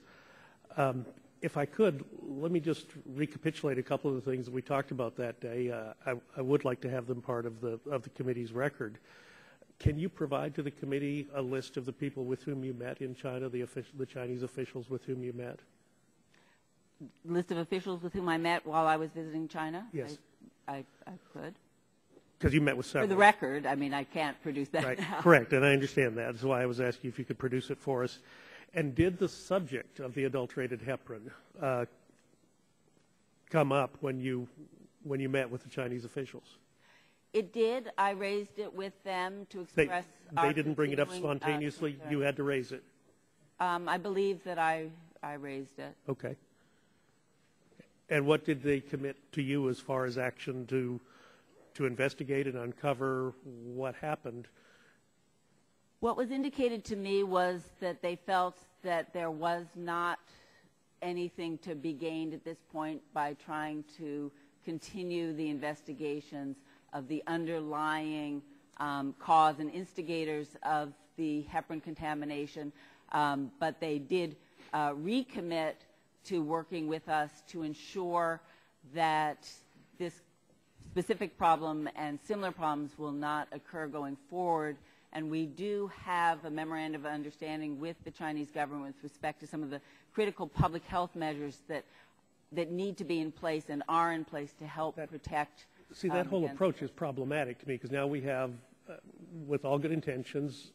If I could, let me just recapitulate a couple of the things that we talked about that day. I would like to have them part of the committee's record. Can you provide to the committee a list of the people with whom you met in China, the Chinese officials with whom you met? List of officials with whom I met while I was visiting China? Yes. I could. Because you met with several. For the record, I mean, I can't produce that right. now. Correct, and I understand that. That's why I was asking if you could produce it for us. And did the subject of the adulterated heparin come up when you met with the Chinese officials? It did. I raised it with them to express They didn't bring it up spontaneously? You had to raise it? I believe that I raised it. Okay. And what did they commit to you as far as action to investigate and uncover what happened? What was indicated to me was that they felt that there was not anything to be gained at this point by trying to continue the investigations of the underlying cause and instigators of the heparin contamination, but they did recommit to working with us to ensure that this specific problem and similar problems will not occur going forward. And we do have a memorandum of understanding with the Chinese government with respect to some of the critical public health measures that need to be in place and are in place to help protect. See, that whole approach is problematic to me because now we have, with all good intentions,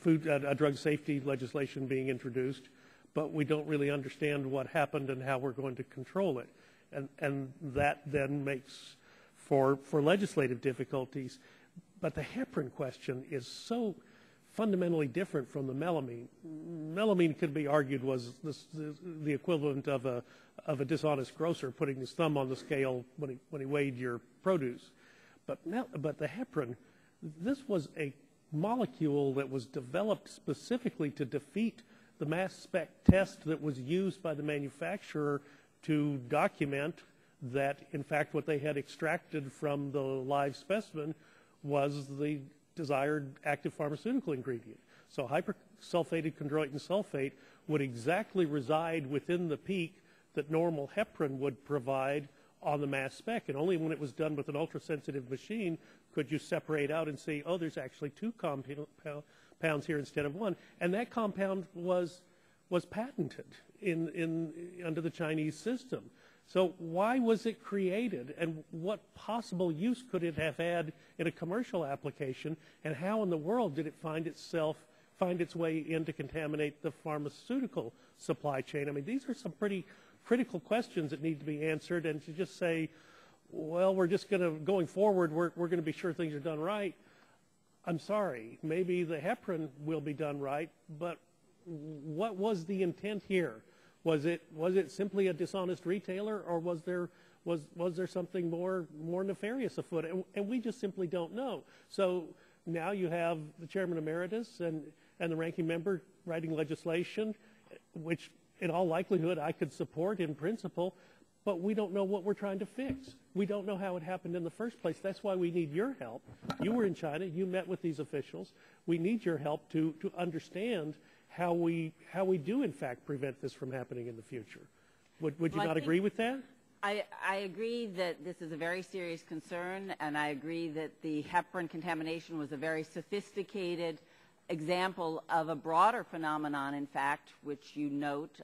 drug safety legislation being introduced, but we don't really understand what happened and how we're going to control it. And that then makes for legislative difficulties. But the heparin question is so fundamentally different from the melamine. Melamine could be argued was the equivalent of a dishonest grocer putting his thumb on the scale when he weighed your produce. But the heparin, this was a molecule that was developed specifically to defeat the mass spec test that was used by the manufacturer to document that, in fact, what they had extracted from the live specimen was the desired active pharmaceutical ingredient. So hypersulfated chondroitin sulfate would exactly reside within the peak that normal heparin would provide on the mass spec, and only when it was done with an ultrasensitive machine could you separate out and see, oh, there's actually two compounds here instead of one. And that compound was patented under the Chinese system. So why was it created, and what possible use could it have had in a commercial application, and how in the world did it find its way in to contaminate the pharmaceutical supply chain? I mean, these are some pretty critical questions that need to be answered, and to just say, well, we're just going to, going forward, we're going to be sure things are done right. I'm sorry, maybe the heparin will be done right, but what was the intent here? Was it simply a dishonest retailer, or was there something more nefarious afoot? And we just simply don't know. So now you have the chairman emeritus and the ranking member writing legislation, which in all likelihood I could support in principle, but we don't know what we're trying to fix. We don't know how it happened in the first place. That's why we need your help. You were in China. You met with these officials. We need your help to understand how we do, in fact, prevent this from happening in the future. Would you not agree with that? I agree that this is a very serious concern, and I agree that the heparin contamination was a very sophisticated example of a broader phenomenon, in fact, which you note,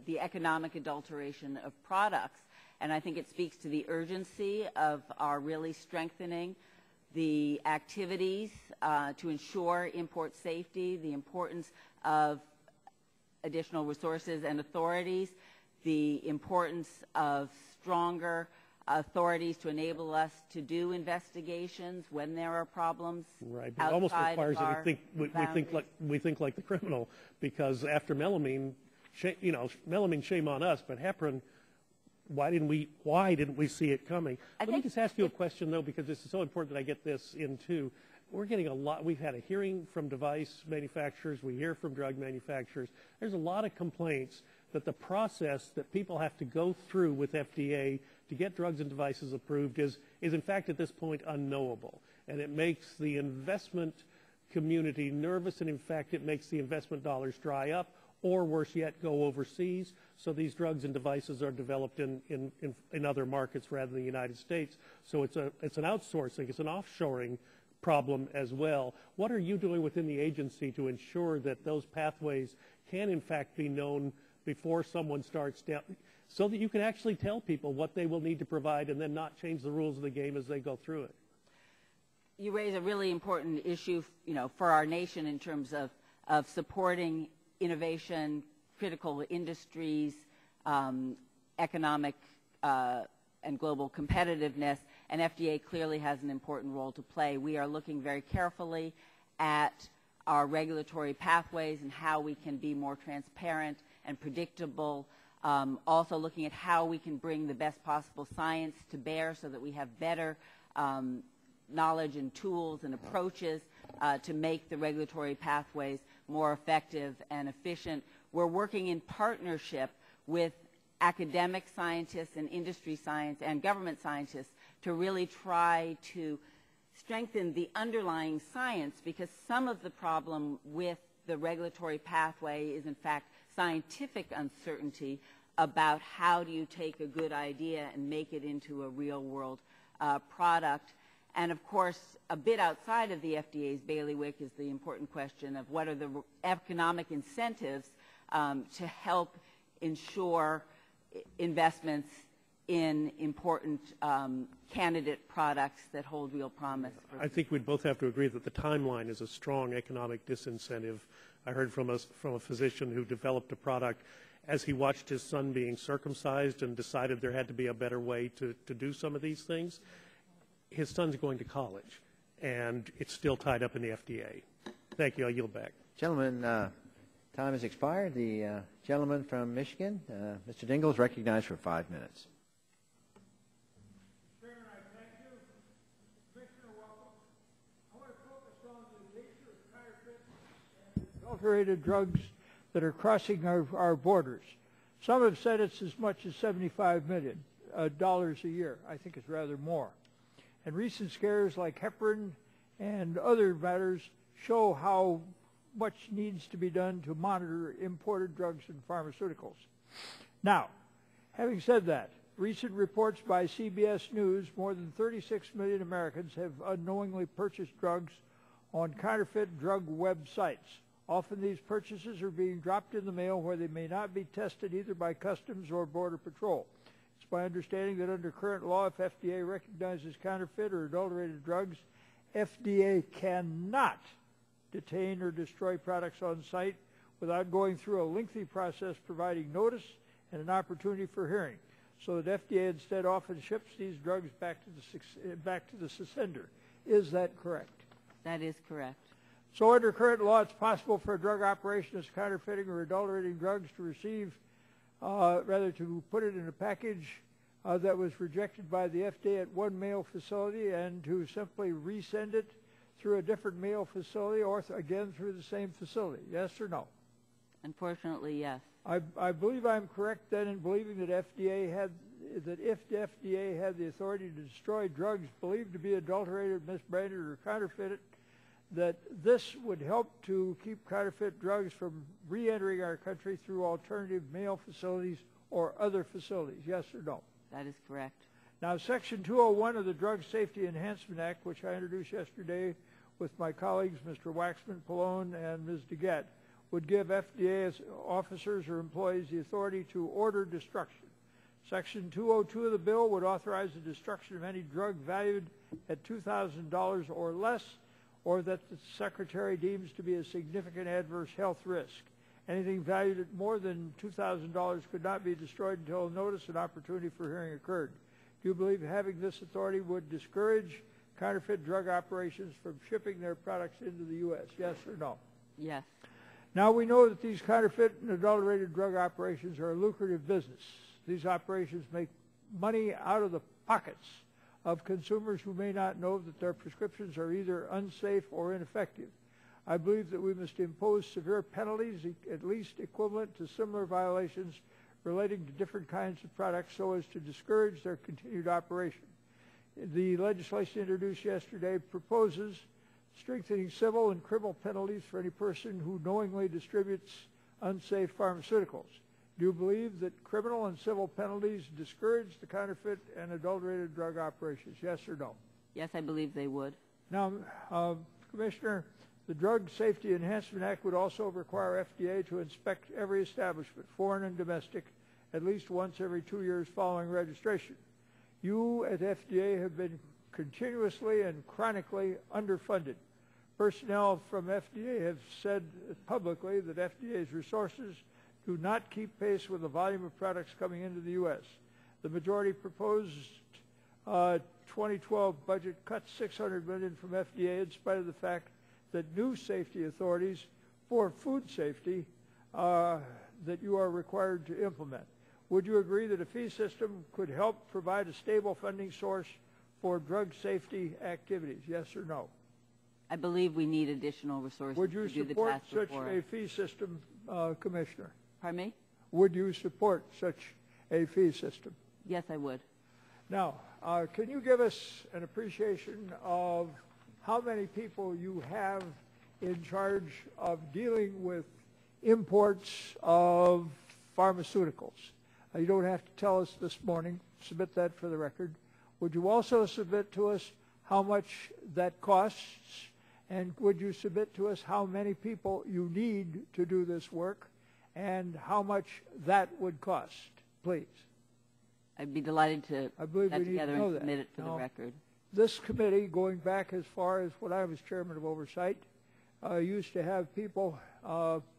the economic adulteration of products. And I think it speaks to the urgency of our really strengthening the activities to ensure import safety, the importance of additional resources and authorities, the importance of stronger authorities to enable us to do investigations when there are problems. Right, but it almost requires that we think like the criminal, because after melamine, melamine, shame on us, but heparin, why didn't we see it coming? Let me just ask you a question, though, because this is so important that I get this in too. We're getting a lot. We've had a hearing from device manufacturers. We hear from drug manufacturers. There's a lot of complaints that the process that people have to go through with FDA to get drugs and devices approved is in fact at this point unknowable, and it makes the investment community nervous, and in fact it makes the investment dollars dry up, or worse yet, go overseas. So these drugs and devices are developed in other markets rather than the United States. So it's an outsourcing, it's an offshoring problem as well. What are you doing within the agency to ensure that those pathways can in fact be known before someone starts down, so that you can actually tell people what they will need to provide and then not change the rules of the game as they go through it? You raise a really important issue, for our nation in terms of supporting innovation, critical industries, economic and global competitiveness, and FDA clearly has an important role to play. We are looking very carefully at our regulatory pathways and how we can be more transparent and predictable, also looking at how we can bring the best possible science to bear so that we have better knowledge and tools and approaches to make the regulatory pathways more effective and efficient. We're working in partnership with academic scientists and industry science and government scientists to really try to strengthen the underlying science, because some of the problem with the regulatory pathway is in fact scientific uncertainty about how do you take a good idea and make it into a real world product. And of course, a bit outside of the FDA's bailiwick is the important question of what are the economic incentives to help ensure investments in important candidate products that hold real promise. I think we'd both have to agree that the timeline is a strong economic disincentive. I heard from a physician who developed a product as he watched his son being circumcised and decided there had to be a better way to do some of these things. His son's going to college, and it's still tied up in the FDA. Thank you. I'll yield back. Gentlemen, time has expired. The gentleman from Michigan, Mr. Dingle, is recognized for 5 minutes. Chairman, I thank you. Commissioner, welcome. I want to focus on the nature of counterfeit and adulterated drugs that are crossing our borders. Some have said it's as much as $75 million a year. I think it's rather more. And recent scares like heparin and other matters show how much needs to be done to monitor imported drugs and pharmaceuticals. Now, having said that, recent reports by CBS News, more than 36 million Americans have unknowingly purchased drugs on counterfeit drug websites. Often these purchases are being dropped in the mail where they may not be tested either by Customs or Border Patrol. It's my understanding that under current law, if FDA recognizes counterfeit or adulterated drugs, FDA cannot detain or destroy products on site without going through a lengthy process providing notice and an opportunity for hearing, so that FDA instead often ships these drugs back to the sender. Is that correct? That is correct. So under current law, it's possible for a drug operation that's counterfeiting or adulterating drugs to receive, to put it in a package that was rejected by the FDA at one mail facility and to simply resend it through a different mail facility or again through the same facility. Yes or no? Unfortunately, yes. I believe I'm correct then in believing that if the FDA had the authority to destroy drugs believed to be adulterated, misbranded, or counterfeited, that this would help to keep counterfeit drugs from re-entering our country through alternative mail facilities or other facilities. Yes or no? That is correct. Now, Section 201 of the Drug Safety Enhancement Act, which I introduced yesterday with my colleagues, Mr. Waxman, Pallone, and Ms. DeGette, would give FDA officers or employees the authority to order destruction. Section 202 of the bill would authorize the destruction of any drug valued at $2,000 or less, or that the Secretary deems to be a significant adverse health risk. Anything valued at more than $2,000 could not be destroyed until a notice and opportunity for hearing occurred. Do you believe having this authority would discourage counterfeit drug operations from shipping their products into the U.S.? Yes or no? Yes. Now we know that these counterfeit and adulterated drug operations are a lucrative business. These operations make money out of the pockets of consumers who may not know that their prescriptions are either unsafe or ineffective. I believe that we must impose severe penalties, at least equivalent to similar violations relating to different kinds of products, so as to discourage their continued operation. The legislation introduced yesterday proposes strengthening civil and criminal penalties for any person who knowingly distributes unsafe pharmaceuticals. Do you believe that criminal and civil penalties discourage the counterfeit and adulterated drug operations? Yes or no? Yes, I believe they would. Now, Commissioner, the Drug Safety Enhancement Act would also require FDA to inspect every establishment, foreign and domestic, at least once every 2 years following registration. You at FDA have been continuously and chronically underfunded. Personnel from FDA have said publicly that FDA's resources do not keep pace with the volume of products coming into the U.S. The majority proposed 2012 budget cuts $600 million from FDA in spite of the fact that new safety authorities for food safety that you are required to implement. Would you agree that a fee system could help provide a stable funding source for drug safety activities? Yes or no? I believe we need additional resources Would you to do the support task such before a us. fee system, Commissioner? Pardon me? Would you support such a fee system? Yes, I would. Now, can you give us an appreciation of how many people you have in charge of dealing with imports of pharmaceuticals? You don't have to tell us this morning. Submit that for the record. Would you also submit to us how much that costs? And would you submit to us how many people you need to do this work and how much that would cost, please? I'd be delighted to I believe put that we need to together know and that. submit it for the Now, record. This committee, going back as far as when I was chairman of oversight, used to have people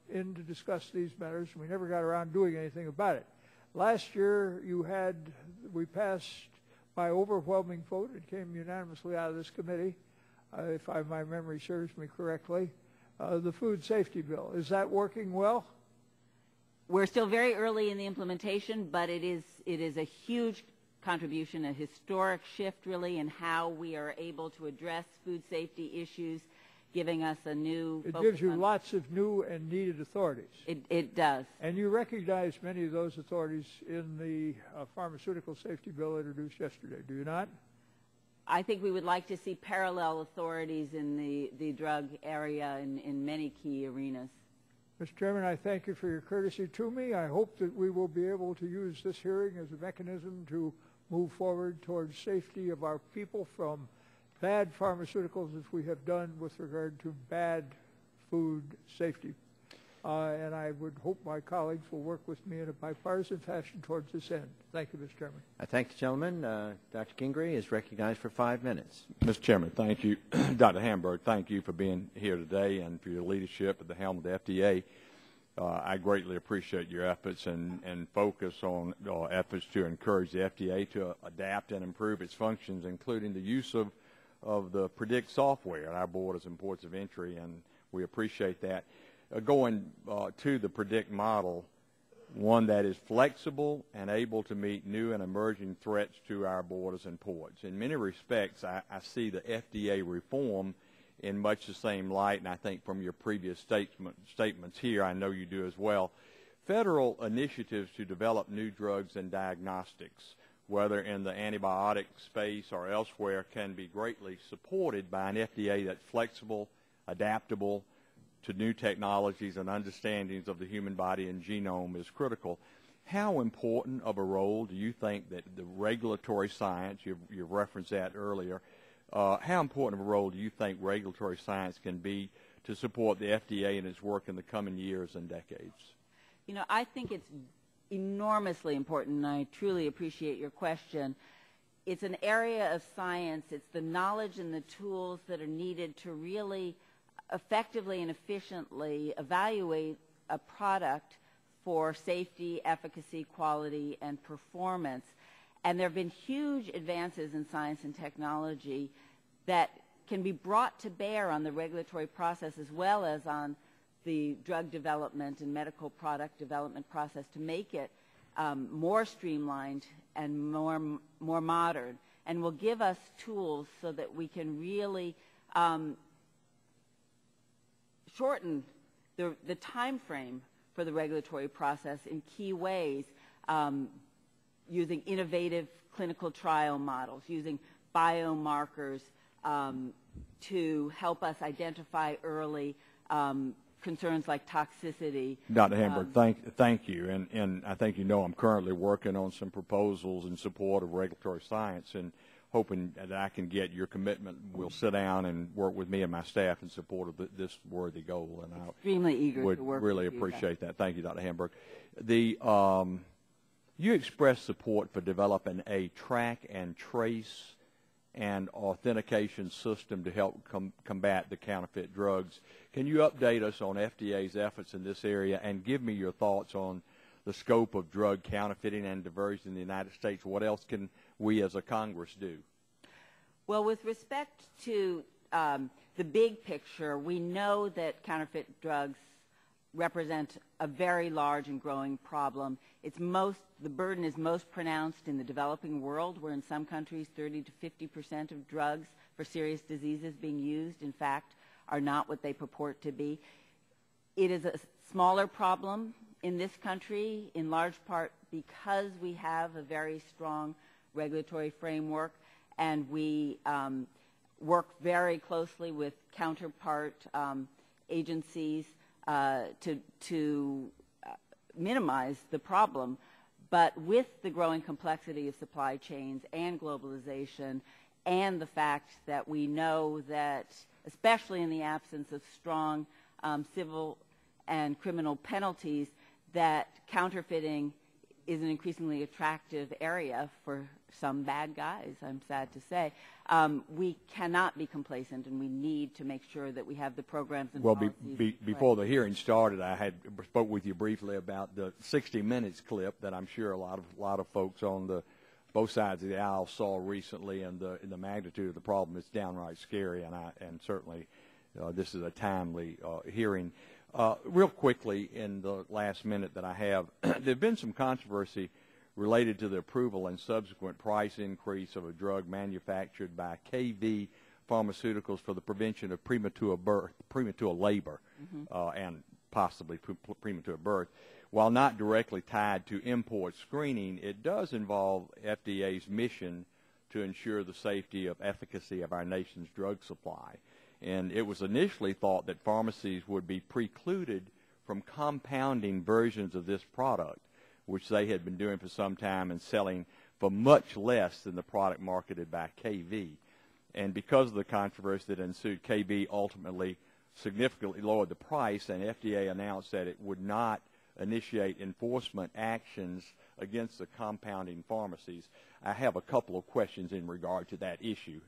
in to discuss these matters, and we never got around doing anything about it. Last year, we passed by overwhelming vote. It came unanimously out of this committee, if my memory serves me correctly, the food safety bill. Is that working well? We're still very early in the implementation, but it is a huge contribution, a historic shift really in how we are able to address food safety issues, giving us a new It focus gives you on- lots of new and needed authorities. It does. And you recognize many of those authorities in the pharmaceutical safety bill introduced yesterday, do you not? I think we would like to see parallel authorities in the drug area in many key arenas. Mr. Chairman, I thank you for your courtesy to me. I hope that we will be able to use this hearing as a mechanism to move forward towards safety of our people from bad pharmaceuticals as we have done with regard to bad food safety. And I would hope my colleagues will work with me in a bipartisan fashion towards this end. Thank you, Mr. Chairman. I thank the gentleman. Dr. Kingery is recognized for 5 minutes. Mr. Chairman, thank you. Dr. Hamburg, thank you for being here today and for your leadership at the helm of the FDA. I greatly appreciate your efforts and focus on efforts to encourage the FDA to adapt and improve its functions, including the use of the PREDICT software at our borders and ports of entry, and we appreciate that. Going to the PREDICT model, one that is flexible and able to meet new and emerging threats to our borders and ports. In many respects, I see the FDA reform in much the same light, and I think from your previous statements here, I know you do as well. Federal initiatives to develop new drugs and diagnostics, whether in the antibiotic space or elsewhere, can be greatly supported by an FDA that's flexible, adaptable to new technologies, and understandings of the human body and genome is critical. How important of a role do you think that the regulatory science, you've referenced that earlier, how important of a role do you think regulatory science can be to support the FDA in its work in the coming years and decades? You know, I think it's enormously important, and I truly appreciate your question. It's an area of science. It's the knowledge and the tools that are needed to really effectively and efficiently evaluate a product for safety, efficacy, quality, and performance. And there have been huge advances in science and technology that can be brought to bear on the regulatory process as well as on the drug development and medical product development process to make it more streamlined and more modern, and will give us tools so that we can really shorten the time frame for the regulatory process in key ways, using innovative clinical trial models, using biomarkers to help us identify early concerns like toxicity. Dr. Hamburg, thank you. And I think you know I'm currently working on some proposals in support of regulatory science, and hoping that I can get your commitment. We'll sit down and work with me and my staff in support of this worthy goal. And I extremely eager would to work really with you, appreciate that. Thank you, Dr. Hamburg. You expressed support for developing a track and trace and authentication system to help combat the counterfeit drugs. Can you update us on FDA's efforts in this area and give me your thoughts on the scope of drug counterfeiting and diversion in the United States? What else can we as a Congress do? Well, with respect to the big picture, we know that counterfeit drugs represent a very large and growing problem. The burden is most pronounced in the developing world, where in some countries 30 to 50% of drugs for serious diseases being used, in fact, are not what they purport to be. It is a smaller problem in this country, in large part because we have a very strong regulatory framework, and we work very closely with counterpart agencies to minimize the problem. But with the growing complexity of supply chains and globalization, and the fact that we know that, especially in the absence of strong civil and criminal penalties, that counterfeiting is an increasingly attractive area for some bad guys, I'm sad to say. We cannot be complacent, and we need to make sure that we have the programs and policies. Well, before the hearing started, I had spoke with you briefly about the 60 Minutes clip that I'm sure a lot of folks on both sides of the aisle saw recently, and the magnitude of the problem is downright scary, and certainly this is a timely hearing. Real quickly, in the last minute that I have, there's been some controversy related to the approval and subsequent price increase of a drug manufactured by KV Pharmaceuticals for the prevention of premature labor, and possibly premature birth. While not directly tied to import screening, it does involve FDA's mission to ensure the safety of efficacy of our nation's drug supply. And it was initially thought that pharmacies would be precluded from compounding versions of this product, which they had been doing for some time and selling for much less than the product marketed by KV. And because of the controversy that ensued, KV ultimately significantly lowered the price, and FDA announced that it would not initiate enforcement actions against the compounding pharmacies. I have a couple of questions in regard to that issue.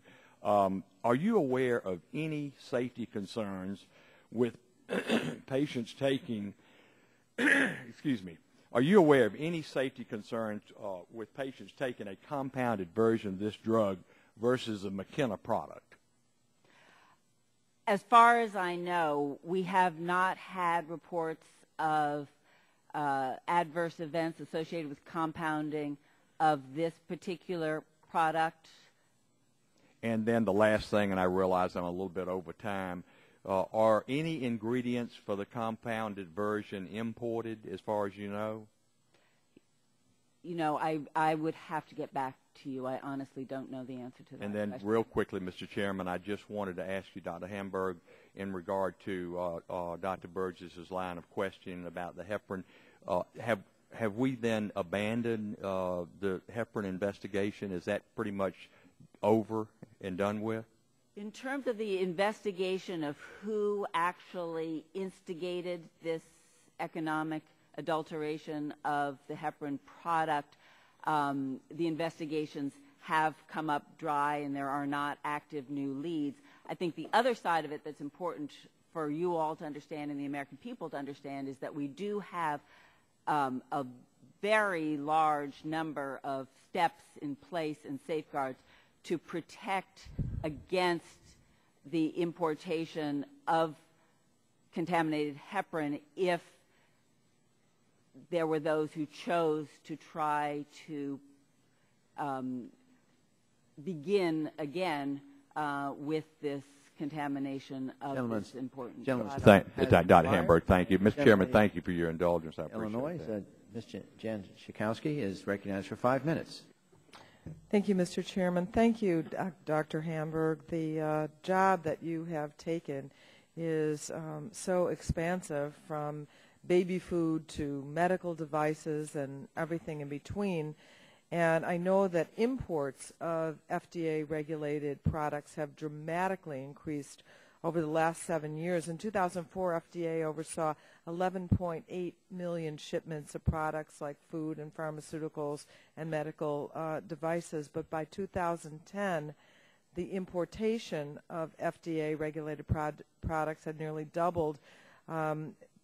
Are you aware of any safety concerns with patients taking, excuse me, are you aware of any safety concerns with patients taking a compounded version of this drug versus a McKenna product? As far as I know, we have not had reports of adverse events associated with compounding of this particular product. And then the last thing, and I realize I'm a little bit over time, are any ingredients for the compounded version imported, as far as you know? You know, I would have to get back to you. I honestly don't know the answer to that. And then real quickly, Mr. Chairman, I just wanted to ask you, Dr. Hamburg, in regard to Dr. Burgess's line of questioning about the heparin, have we then abandoned the heparin investigation? Is that pretty much over and done with? In terms of the investigation of who actually instigated this economic adulteration of the heparin product, the investigations have come up dry and there are not active new leads. I think the other side of it that's important for you all to understand and the American people to understand is that we do have a very large number of steps in place and safeguards to protect against the importation of contaminated heparin if there were those who chose to try to begin again with this contamination of this important product. Dr. Hamburg, thank you. Mr. Chairman, thank you for your indulgence. I appreciate Illinois, that. Ms. Jan Schakowsky is recognized for 5 minutes. Thank you, Mr. Chairman. Thank you, Dr. Hamburg. The job that you have taken is so expansive, from baby food to medical devices and everything in between. And I know that imports of FDA-regulated products have dramatically increased over the last 7 years. In 2004, FDA oversaw 11.8 million shipments of products like food and pharmaceuticals and medical devices. But by 2010, the importation of FDA-regulated products had nearly doubled,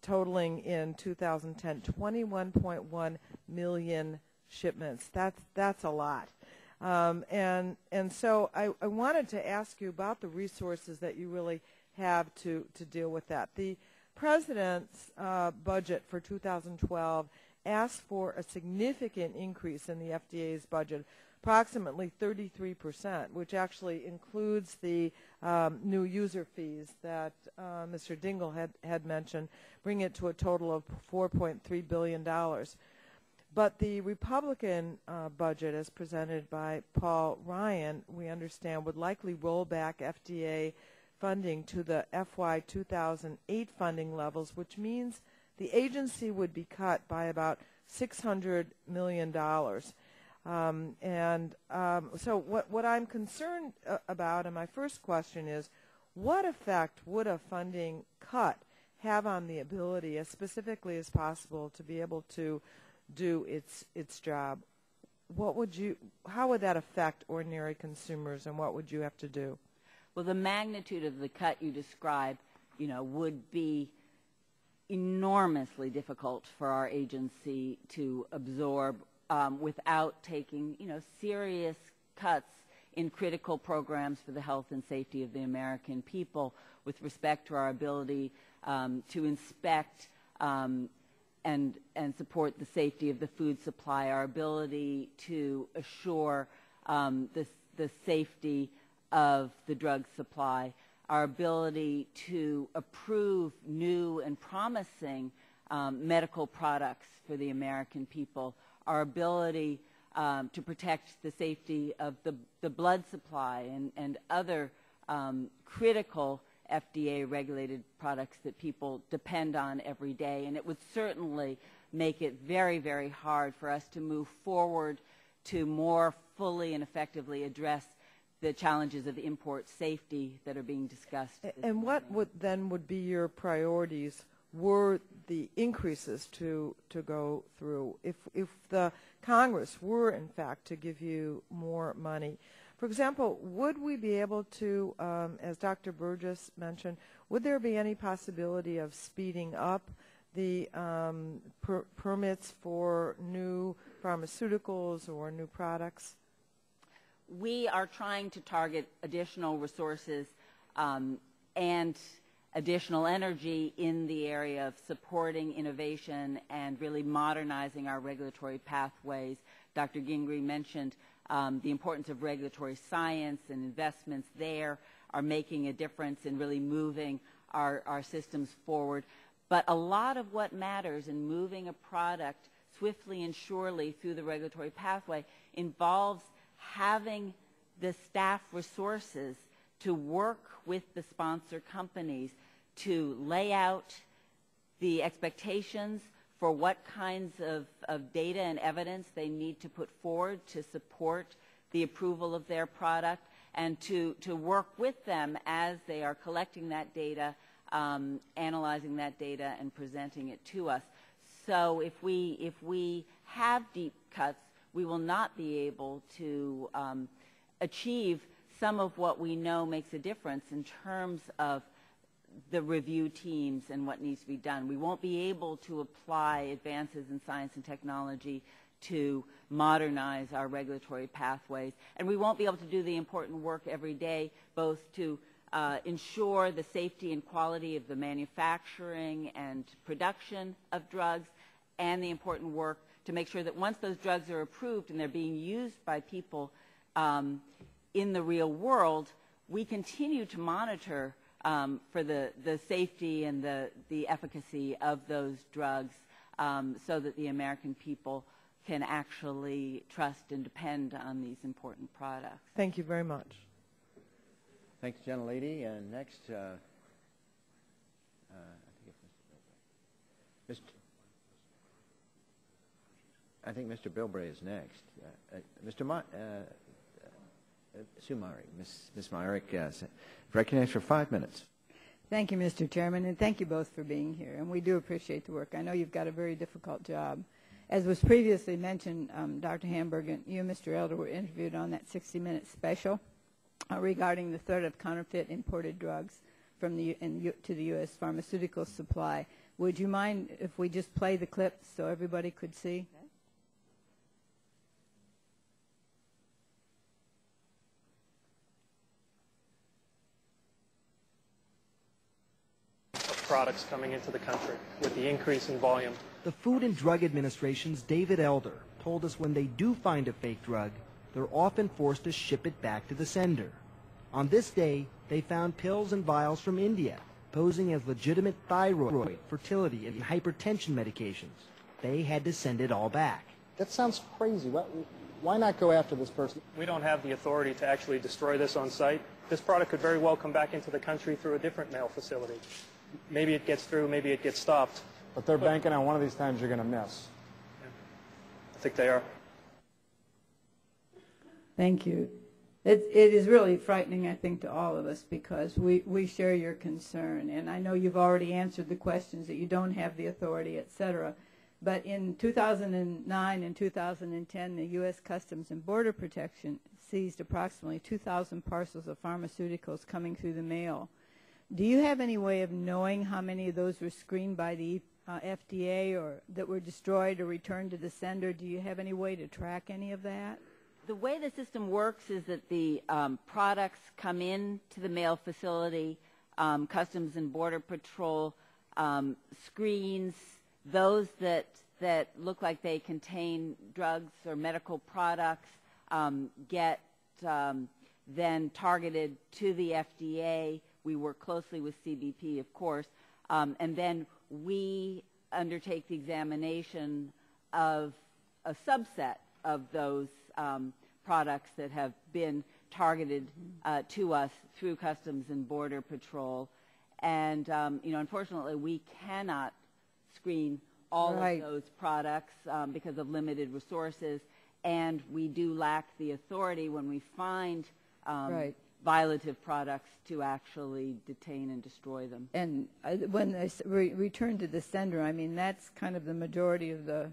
totaling in 2010 21.1 million shipments. That's a lot. And so I wanted to ask you about the resources that you really have to deal with that. The President's budget for 2012 asked for a significant increase in the FDA's budget, approximately 33%, which actually includes the new user fees that Mr. Dingell had mentioned, bring it to a total of $4.3 billion. But the Republican budget, as presented by Paul Ryan, we understand would likely roll back FDA funding to the FY 2008 funding levels, which means the agency would be cut by about $600 million. So what I'm concerned about, and my first question is, what effect would a funding cut have on the ability, as specifically as possible, to be able to do its job? How would that affect ordinary consumers, and what would you have to do? Well, the magnitude of the cut you described, would be enormously difficult for our agency to absorb without taking, serious cuts in critical programs for the health and safety of the American people, with respect to our ability to inspect and support the safety of the food supply, our ability to assure the safety of the drug supply, our ability to approve new and promising medical products for the American people, our ability to protect the safety of the blood supply and other critical FDA-regulated products that people depend on every day. And it would certainly make it very, very hard for us to move forward to more fully and effectively address the challenges of import safety that are being discussed. And what would be your priorities were the increases to go through, if the Congress were in fact to give you more money? For example, would we be able to, as Dr. Burgess mentioned, would there be any possibility of speeding up the permits for new pharmaceuticals or new products? We are trying to target additional resources and additional energy in the area of supporting innovation and really modernizing our regulatory pathways. Dr. Gingrey mentioned the importance of regulatory science, and investments there are making a difference in really moving our systems forward. But a lot of what matters in moving a product swiftly and surely through the regulatory pathway involves having the staff resources to work with the sponsor companies to lay out the expectations for what kinds of data and evidence they need to put forward to support the approval of their product, and to work with them as they are collecting that data, analyzing that data, and presenting it to us. So if we have deep cuts, we will not be able to achieve some of what we know makes a difference in terms of the review teams and what needs to be done. We won't be able to apply advances in science and technology to modernize our regulatory pathways, and we won't be able to do the important work every day, both to ensure the safety and quality of the manufacturing and production of drugs, and the important work to make sure that once those drugs are approved and they're being used by people in the real world, we continue to monitor for the safety and the efficacy of those drugs so that the American people can actually trust and depend on these important products. Thank you very much. Thanks, gentlelady. And next, I think Mr. Bilbray is next. Sue Myrick. Ms. Myrick, recognized for 5 minutes. Thank you, Mr. Chairman, and thank you both for being here. And we do appreciate the work. I know you've got a very difficult job. As was previously mentioned, Dr. Hamburg and you, Mr. Elder, were interviewed on that 60-minute special regarding the threat of counterfeit imported drugs from to the U.S. pharmaceutical supply. Would you mind if we just play the clip so everybody could see? Products coming into the country with the increase in volume. The Food and Drug Administration's David Elder told us when they do find a fake drug, they're often forced to ship it back to the sender. On this day, they found pills and vials from India, posing as legitimate thyroid, fertility, and hypertension medications. They had to send it all back. That sounds crazy. Why not go after this person? We don't have the authority to actually destroy this on site. This product could very well come back into the country through a different mail facility. Maybe it gets through, maybe it gets stopped. But they're banking on one of these times you're going to miss. I think they are. Thank you. It is really frightening, I think, to all of us because we share your concern. And I know you've already answered the questions that you don't have the authority, et cetera. But in 2009 and 2010, the U.S. Customs and Border Protection seized approximately 2,000 parcels of pharmaceuticals coming through the mail. Do you have any way of knowing how many of those were screened by the FDA or that were destroyed or returned to the sender? Do you have any way to track any of that? The way the system works is that the products come in to the mail facility, Customs and Border Patrol screens those that look like they contain drugs or medical products, get then targeted to the FDA. We work closely with CBP, of course, and then we undertake the examination of a subset of those products that have been targeted to us through Customs and Border Patrol. And, unfortunately, we cannot screen all of those products because of limited resources, and we do lack the authority when we find violative products to actually detain and destroy them. And when they return to the sender, I mean, that's kind of the majority of the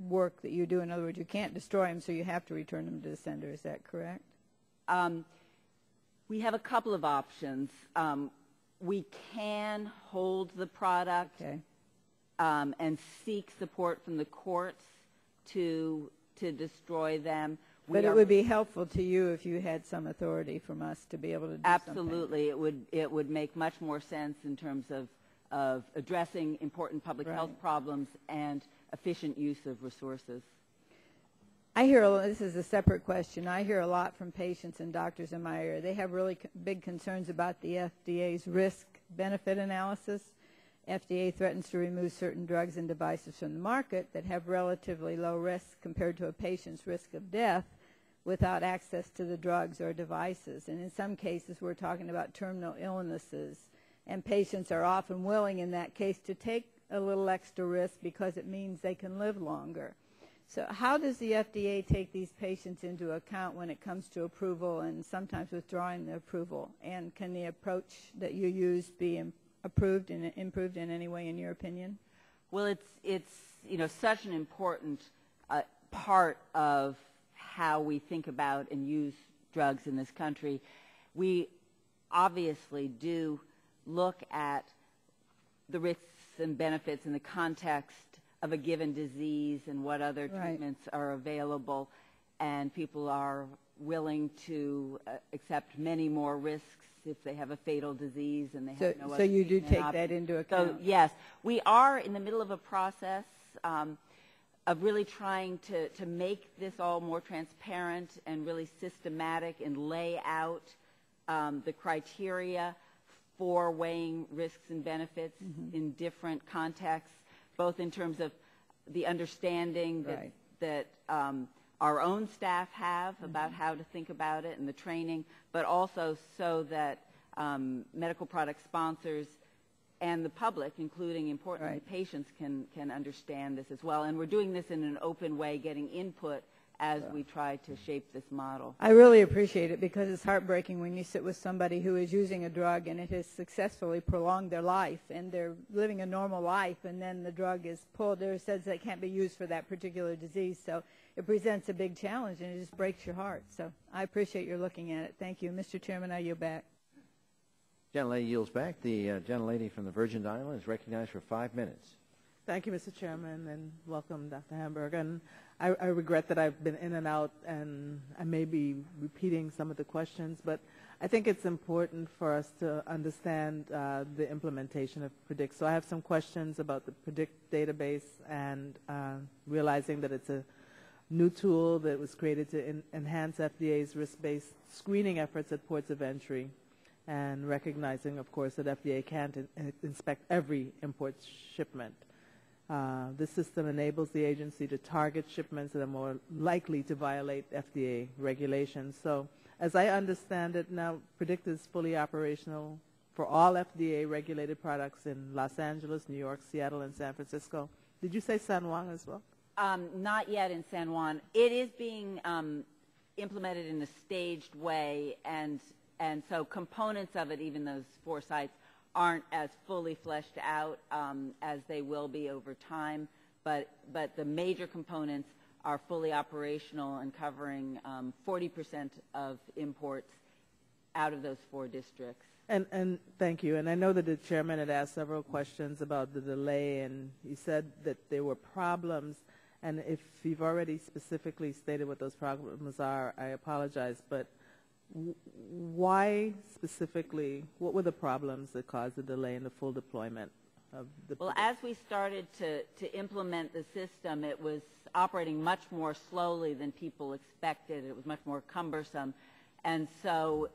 work that you do. In other words, you can't destroy them, so you have to return them to the sender. Is that correct? We have a couple of options. We can hold the product and seek support from the courts to destroy them. But it would be helpful to you if you had some authority from us to be able to do Absolutely. Something. It would make much more sense in terms of addressing important public health problems and efficient use of resources. I hear, this is a separate question, I hear a lot from patients and doctors in my area. They have really big concerns about the FDA's risk-benefit analysis. FDA threatens to remove certain drugs and devices from the market that have relatively low risk compared to a patient's risk of death without access to the drugs or devices. And in some cases, we're talking about terminal illnesses, and patients are often willing in that case to take a little extra risk because it means they can live longer. So how does the FDA take these patients into account when it comes to approval and sometimes withdrawing the approval? And can the approach that you use be approved and improved in any way, in your opinion? Well, it's such an important part of how we think about and use drugs in this country. We obviously do look at the risks and benefits in the context of a given disease and what other treatments are available, and people are willing to accept many more risks if they have a fatal disease and they have no other. So you do take option. that into account? So yes, we are in the middle of a process of really trying to make this all more transparent and really systematic and lay out the criteria for weighing risks and benefits in different contexts, both in terms of the understanding that our own staff have about how to think about it and the training, but also so that medical product sponsors and the public, including importantly patients, can understand this as well. And we're doing this in an open way, getting input as we try to shape this model. I really appreciate it, because it's heartbreaking when you sit with somebody who is using a drug and it has successfully prolonged their life and they're living a normal life, and then the drug is pulled or says that it can't be used for that particular disease. So it presents a big challenge and it just breaks your heart. So I appreciate your looking at it. Thank you. Mr. Chairman, I yield back. Gentlelady yields back. The gentlelady from the Virgin Islands is recognized for 5 minutes. Thank you, Mr. Chairman, and welcome, Dr. Hamburg. And I regret that I've been in and out, and I may be repeating some of the questions, but I think it's important for us to understand the implementation of PREDICT. So I have some questions about the PREDICT database, and realizing that it's a new tool that was created to enhance FDA's risk-based screening efforts at ports of entry, and recognizing, of course, that FDA can't inspect every import shipment. This system enables the agency to target shipments that are more likely to violate FDA regulations. So as I understand it now, PREDICT is fully operational for all FDA-regulated products in Los Angeles, New York, Seattle, and San Francisco. Did you say San Juan as well? Not yet in San Juan. It is being implemented in a staged way, and so components of it, even those 4 sites, aren't as fully fleshed out as they will be over time, but the major components are fully operational and covering 40% of imports out of those 4 districts. And thank you. And I know that the chairman had asked several questions about the delay, and he said that there were problems. And if you've already specifically stated what those problems are, I apologize, but why specifically, what were the problems that caused the delay in the full deployment of the Well, as we started to implement the system, it was operating much more slowly than people expected. It was much more cumbersome. And so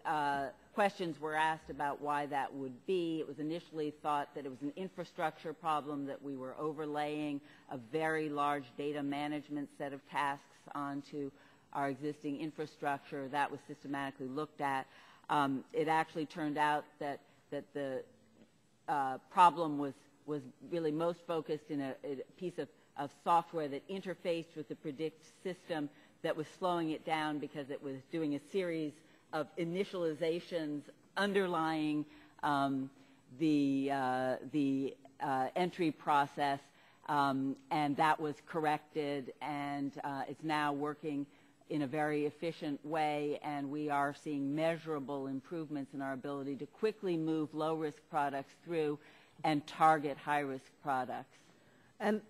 questions were asked about why that would be. It was initially thought that it was an infrastructure problem, that we were overlaying a very large data management set of tasks onto our existing infrastructure. That was systematically looked at. It actually turned out that the problem was really most focused in a piece of software that interfaced with the PREDICT system that was slowing it down because it was doing a series of initializations underlying the entry process, and that was corrected, and it's now working in a very efficient way, and we are seeing measurable improvements in our ability to quickly move low-risk products through and target high-risk products. And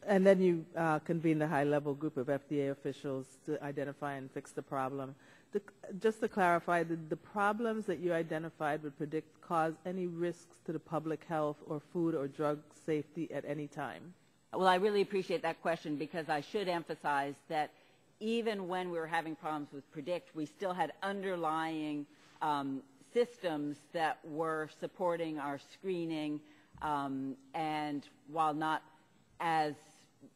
then you convened a high-level group of FDA officials to identify and fix the problem. Just to clarify, did the problems that you identified would PREDICT cause any risks to the public health or food or drug safety at any time? Well, I really appreciate that question, because I should emphasize that even when we were having problems with PREDICT, we still had underlying systems that were supporting our screening, and while not as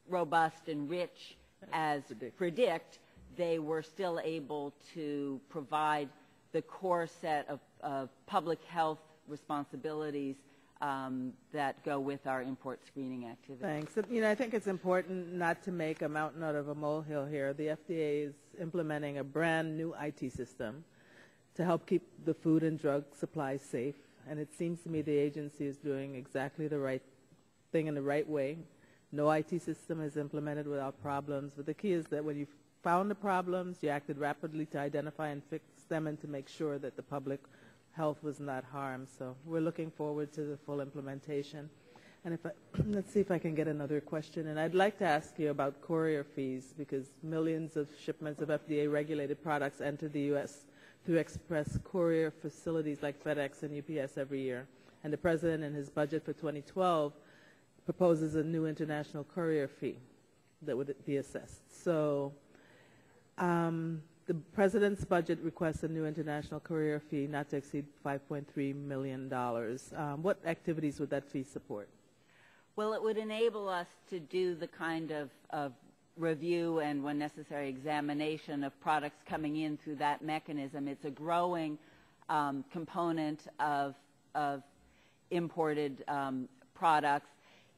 robust and rich as PREDICT, they were still able to provide the core set of public health responsibilities that go with our import screening activity. Thanks. I think it's important not to make a mountain out of a molehill here. The FDA is implementing a brand new IT system to help keep the food and drug supply safe, and it seems to me the agency is doing exactly the right thing in the right way. No IT system is implemented without problems, but the key is that when you found the problems, you acted rapidly to identify and fix them and to make sure that the public health was not harmed. So we're looking forward to the full implementation. And let's see if I can get another question. And I'd like to ask you about courier fees, because millions of shipments of FDA-regulated products enter the U.S. through express courier facilities like FedEx and UPS every year. And the President, in his budget for 2012, proposes a new international courier fee that would be assessed. So the President's budget requests a new international courier fee not to exceed $5.3 million. What activities would that fee support? Well, it would enable us to do the kind of review and, when necessary, examination of products coming in through that mechanism. It's a growing component of imported products.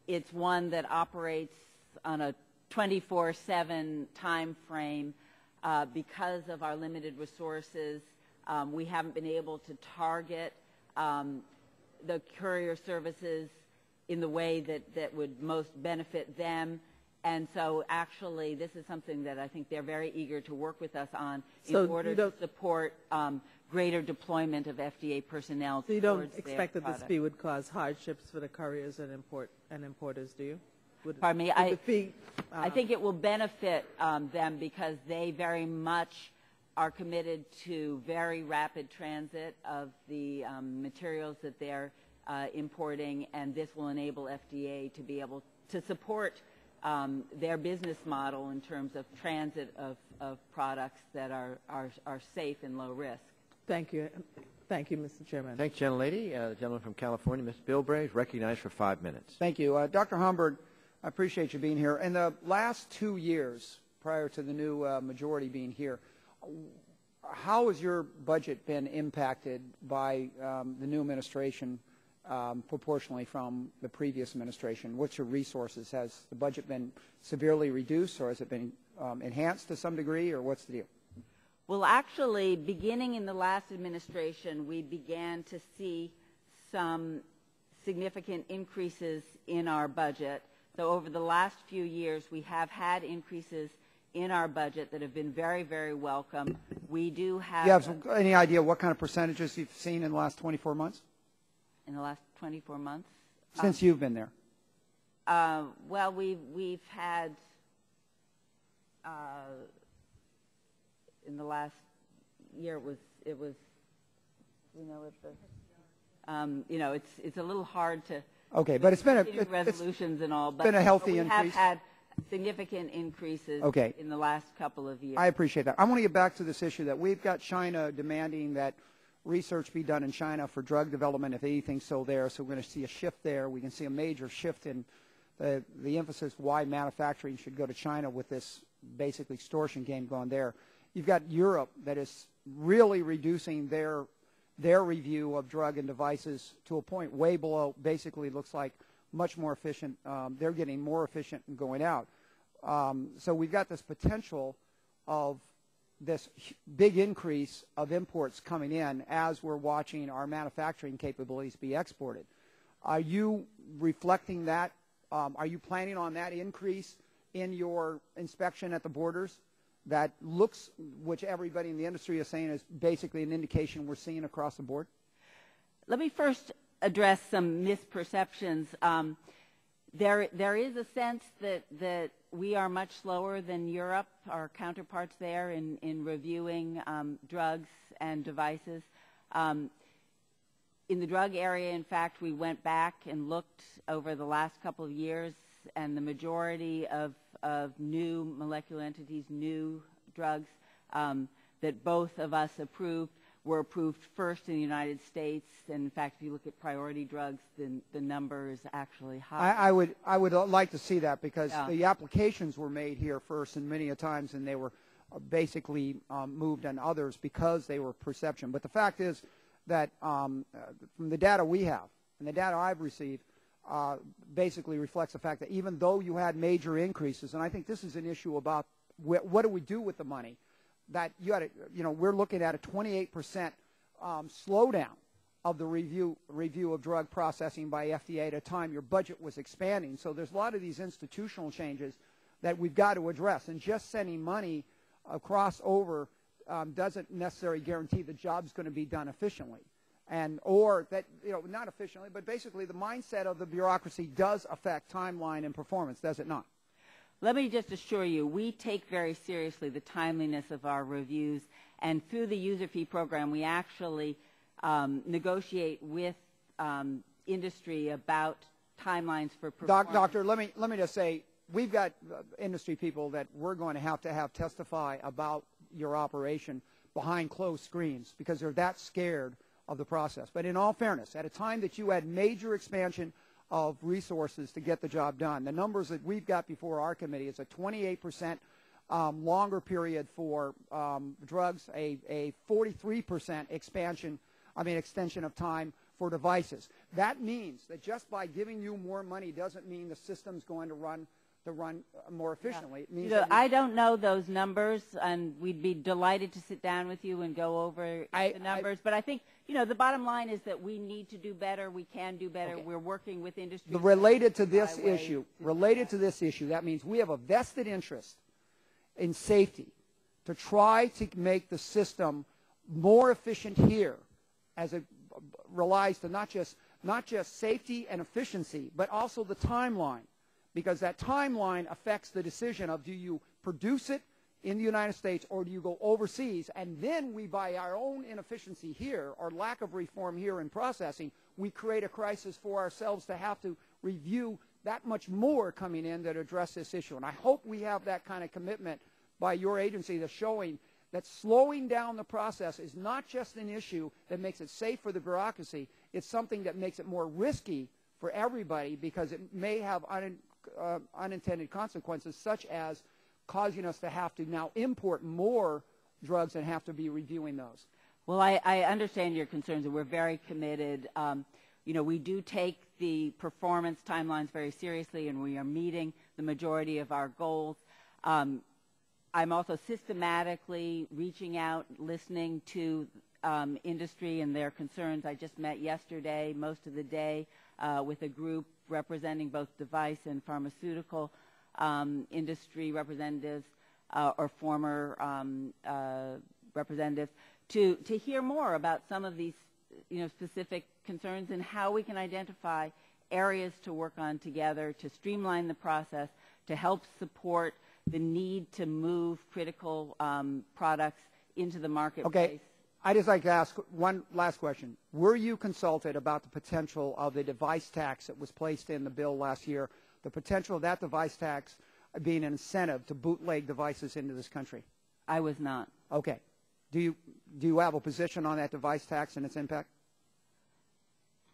It's one that operates on a 24/7 time frame. Because of our limited resources, we haven't been able to target the courier services in the way that would most benefit them. And so actually this is something that I think they're very eager to work with us on in order to support greater deployment of FDA personnel. So you don't expect that this fee would cause hardships for the couriers and importers, do you? Pardon me? I think it will benefit them because they very much are committed to very rapid transit of the materials that they're importing, and this will enable FDA to be able to support their business model in terms of transit of products that are safe and low risk. Thank you. Thank you, Mr. Chairman. Thanks, gentlelady. The gentleman from California, Mr. Bilbray, is recognized for 5 minutes. Thank you. Dr. Homburg, I appreciate you being here. In the last 2 years, prior to the new majority being here, how has your budget been impacted by the new administration proportionally from the previous administration? What's your resources? Has the budget been severely reduced, or has it been enhanced to some degree, or what's the deal? Well, actually, beginning in the last administration, we began to see some significant increases in our budget. So over the last few years, we have had increases in our budget that have been very, very welcome. We do have... Do you have any idea what kind of percentages you've seen in the last 24 months? In the last 24 months? Since you've been there? Well, we've had... in the last year, it was it's a little hard to... Okay, but it's been resolutions and all, but been a healthy increase. We have had significant increases in the last couple of years. I appreciate that. I want to get back to this issue that we've got China demanding that research be done in China for drug development, if anything's so there. So we're going to see a shift there. We can see a major shift in the emphasis why manufacturing should go to China with this basic extortion game going there. You've got Europe that is really reducing their review of drug and devices to a point way below, basically looks like much more efficient. They're getting more efficient in going out. So we've got this potential of this big increase of imports coming in as we're watching our manufacturing capabilities be exported. Are you reflecting that? Are you planning on that increase in your inspection at the borders? That looks, which everybody in the industry is saying is basically an indication we're seeing across the board? Let me first address some misperceptions. There is a sense that we are much slower than Europe, our counterparts there, in reviewing drugs and devices. In the drug area, in fact, we went back and looked over the last couple of years, and the majority of new molecular entities, new drugs that both of us approved were approved first in the United States. And in fact, if you look at priority drugs, the number is actually high. I would like to see that, because the applications were made here first and many a times, and they were basically moved on others because they were perception. But the fact is that from the data we have, and the data I've received basically reflects the fact that even though you had major increases, and I think this is an issue about what do we do with the money, that you had, we're looking at a 28% slowdown of the review of drug processing by FDA at a time your budget was expanding. So there's a lot of these institutional changes that we've got to address, and just sending money across over doesn't necessarily guarantee the job's going to be done efficiently, or that not efficiently, but basically the mindset of the bureaucracy does affect timeline and performance, does it not? Let me just assure you, we take very seriously the timeliness of our reviews, and through the user fee program, we actually negotiate with industry about timelines for performance. Doctor, let me just say, we've got industry people that we're going to have testify about your operation behind closed screens because they're that scared of the process. But in all fairness, at a time that you had major expansion of resources to get the job done, the numbers that we've got before our committee is a 28% longer period for drugs, a 43% extension of time for devices. That means that just by giving you more money doesn't mean the system's going to run more efficiently. It means I don't know those numbers, and we'd be delighted to sit down with you and go over the numbers. But I think, the bottom line is that we need to do better. We can do better. Okay. We're working with industry. Related to this issue, that means we have a vested interest in safety to try to make the system more efficient here as it relies to not just safety and efficiency, but also the timeline. Because that timeline affects the decision of do you produce it in the United States or do you go overseas, and then we, by our own inefficiency here or lack of reform here in processing, we create a crisis for ourselves to have to review that much more coming in that address this issue. And I hope we have that kind of commitment by your agency that's showing that slowing down the process is not just an issue that makes it safe for the bureaucracy, it's something that makes it more risky for everybody because it may have unintended consequences, such as causing us to have to now import more drugs and have to be reviewing those. Well, I understand your concerns, and we're very committed. We do take the performance timelines very seriously, and we are meeting the majority of our goals. I'm also systematically reaching out, listening to industry and their concerns. I just met yesterday, most of the day, with a group representing both device and pharmaceutical industry representatives or former representatives to hear more about some of these specific concerns and how we can identify areas to work on together to streamline the process, to help support the need to move critical products into the marketplace. Okay. I'd just like to ask one last question. Were you consulted about the potential of the device tax that was placed in the bill last year, the potential of that device tax being an incentive to bootleg devices into this country? I was not. Okay. Do you have a position on that device tax and its impact?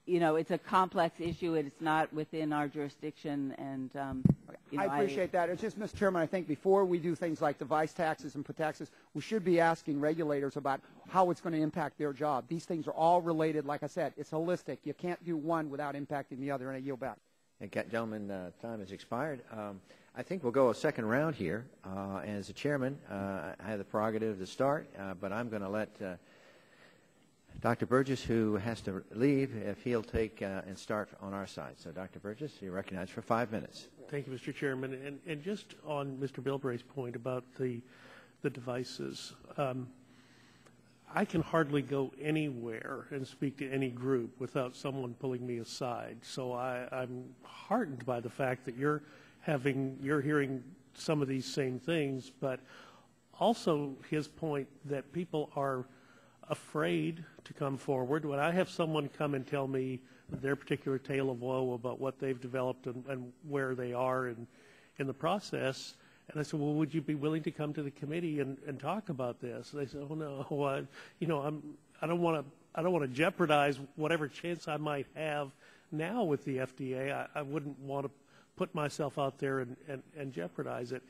It's a complex issue. It's not within our jurisdiction, and I appreciate that. It's just, Mr. Chairman, I think before we do things like device taxes and put taxes, we should be asking regulators about how it's going to impact their job. These things are all related. Like I said, it's holistic. You can't do one without impacting the other, and I yield back. Gentlemen, time has expired. I think we'll go a second round here. As the chairman, I have the prerogative to start, but I'm going to let Dr. Burgess, who has to leave, if he'll take and start on our side. So, Dr. Burgess, you're recognized for 5 minutes. Thank you, Mr. Chairman. And just on Mr. Bilbray's point about the devices, I can hardly go anywhere and speak to any group without someone pulling me aside. So I'm heartened by the fact that you're hearing some of these same things, but also his point that people are afraid to come forward. When I have someone come and tell me their particular tale of woe about what they've developed and where they are in the process, and I said, well, would you be willing to come to the committee and talk about this? And they said, oh no, I don't want to jeopardize whatever chance I might have now with the FDA. I wouldn't want to put myself out there and jeopardize it.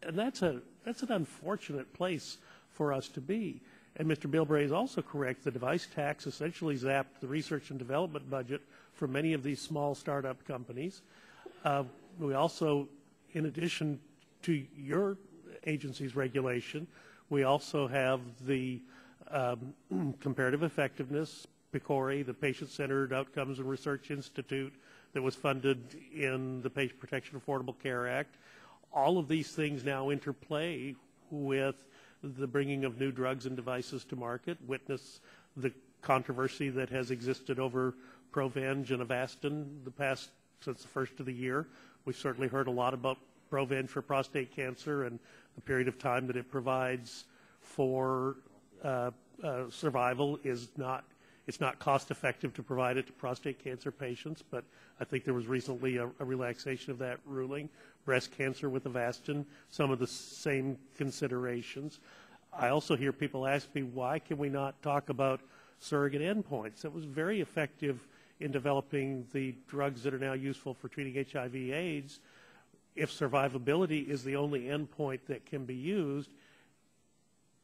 And that's an unfortunate place for us to be. And Mr. Bilbray is also correct. The device tax essentially zapped the research and development budget from many of these small startup companies. We also, in addition to your agency's regulation, we also have the comparative effectiveness, PCORI, the Patient-Centered Outcomes and Research Institute, that was funded in the Patient Protection Affordable Care Act. All of these things now interplay with the bringing of new drugs and devices to market. Witness the controversy that has existed over Provenge and Avastin since the first of the year. We've certainly heard a lot about Provenge for prostate cancer and the period of time that it provides for survival is not. It's not cost effective to provide it to prostate cancer patients, but I think there was recently a relaxation of that ruling. Breast cancer with Avastin, some of the same considerations. I also hear people ask me, why can we not talk about surrogate endpoints? It was very effective in developing the drugs that are now useful for treating HIV/AIDS. If survivability is the only endpoint that can be used,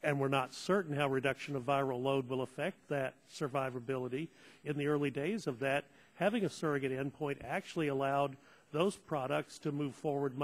and we're not certain how reduction of viral load will affect that survivability in the early days of that, having a surrogate endpoint actually allowed those products to move forward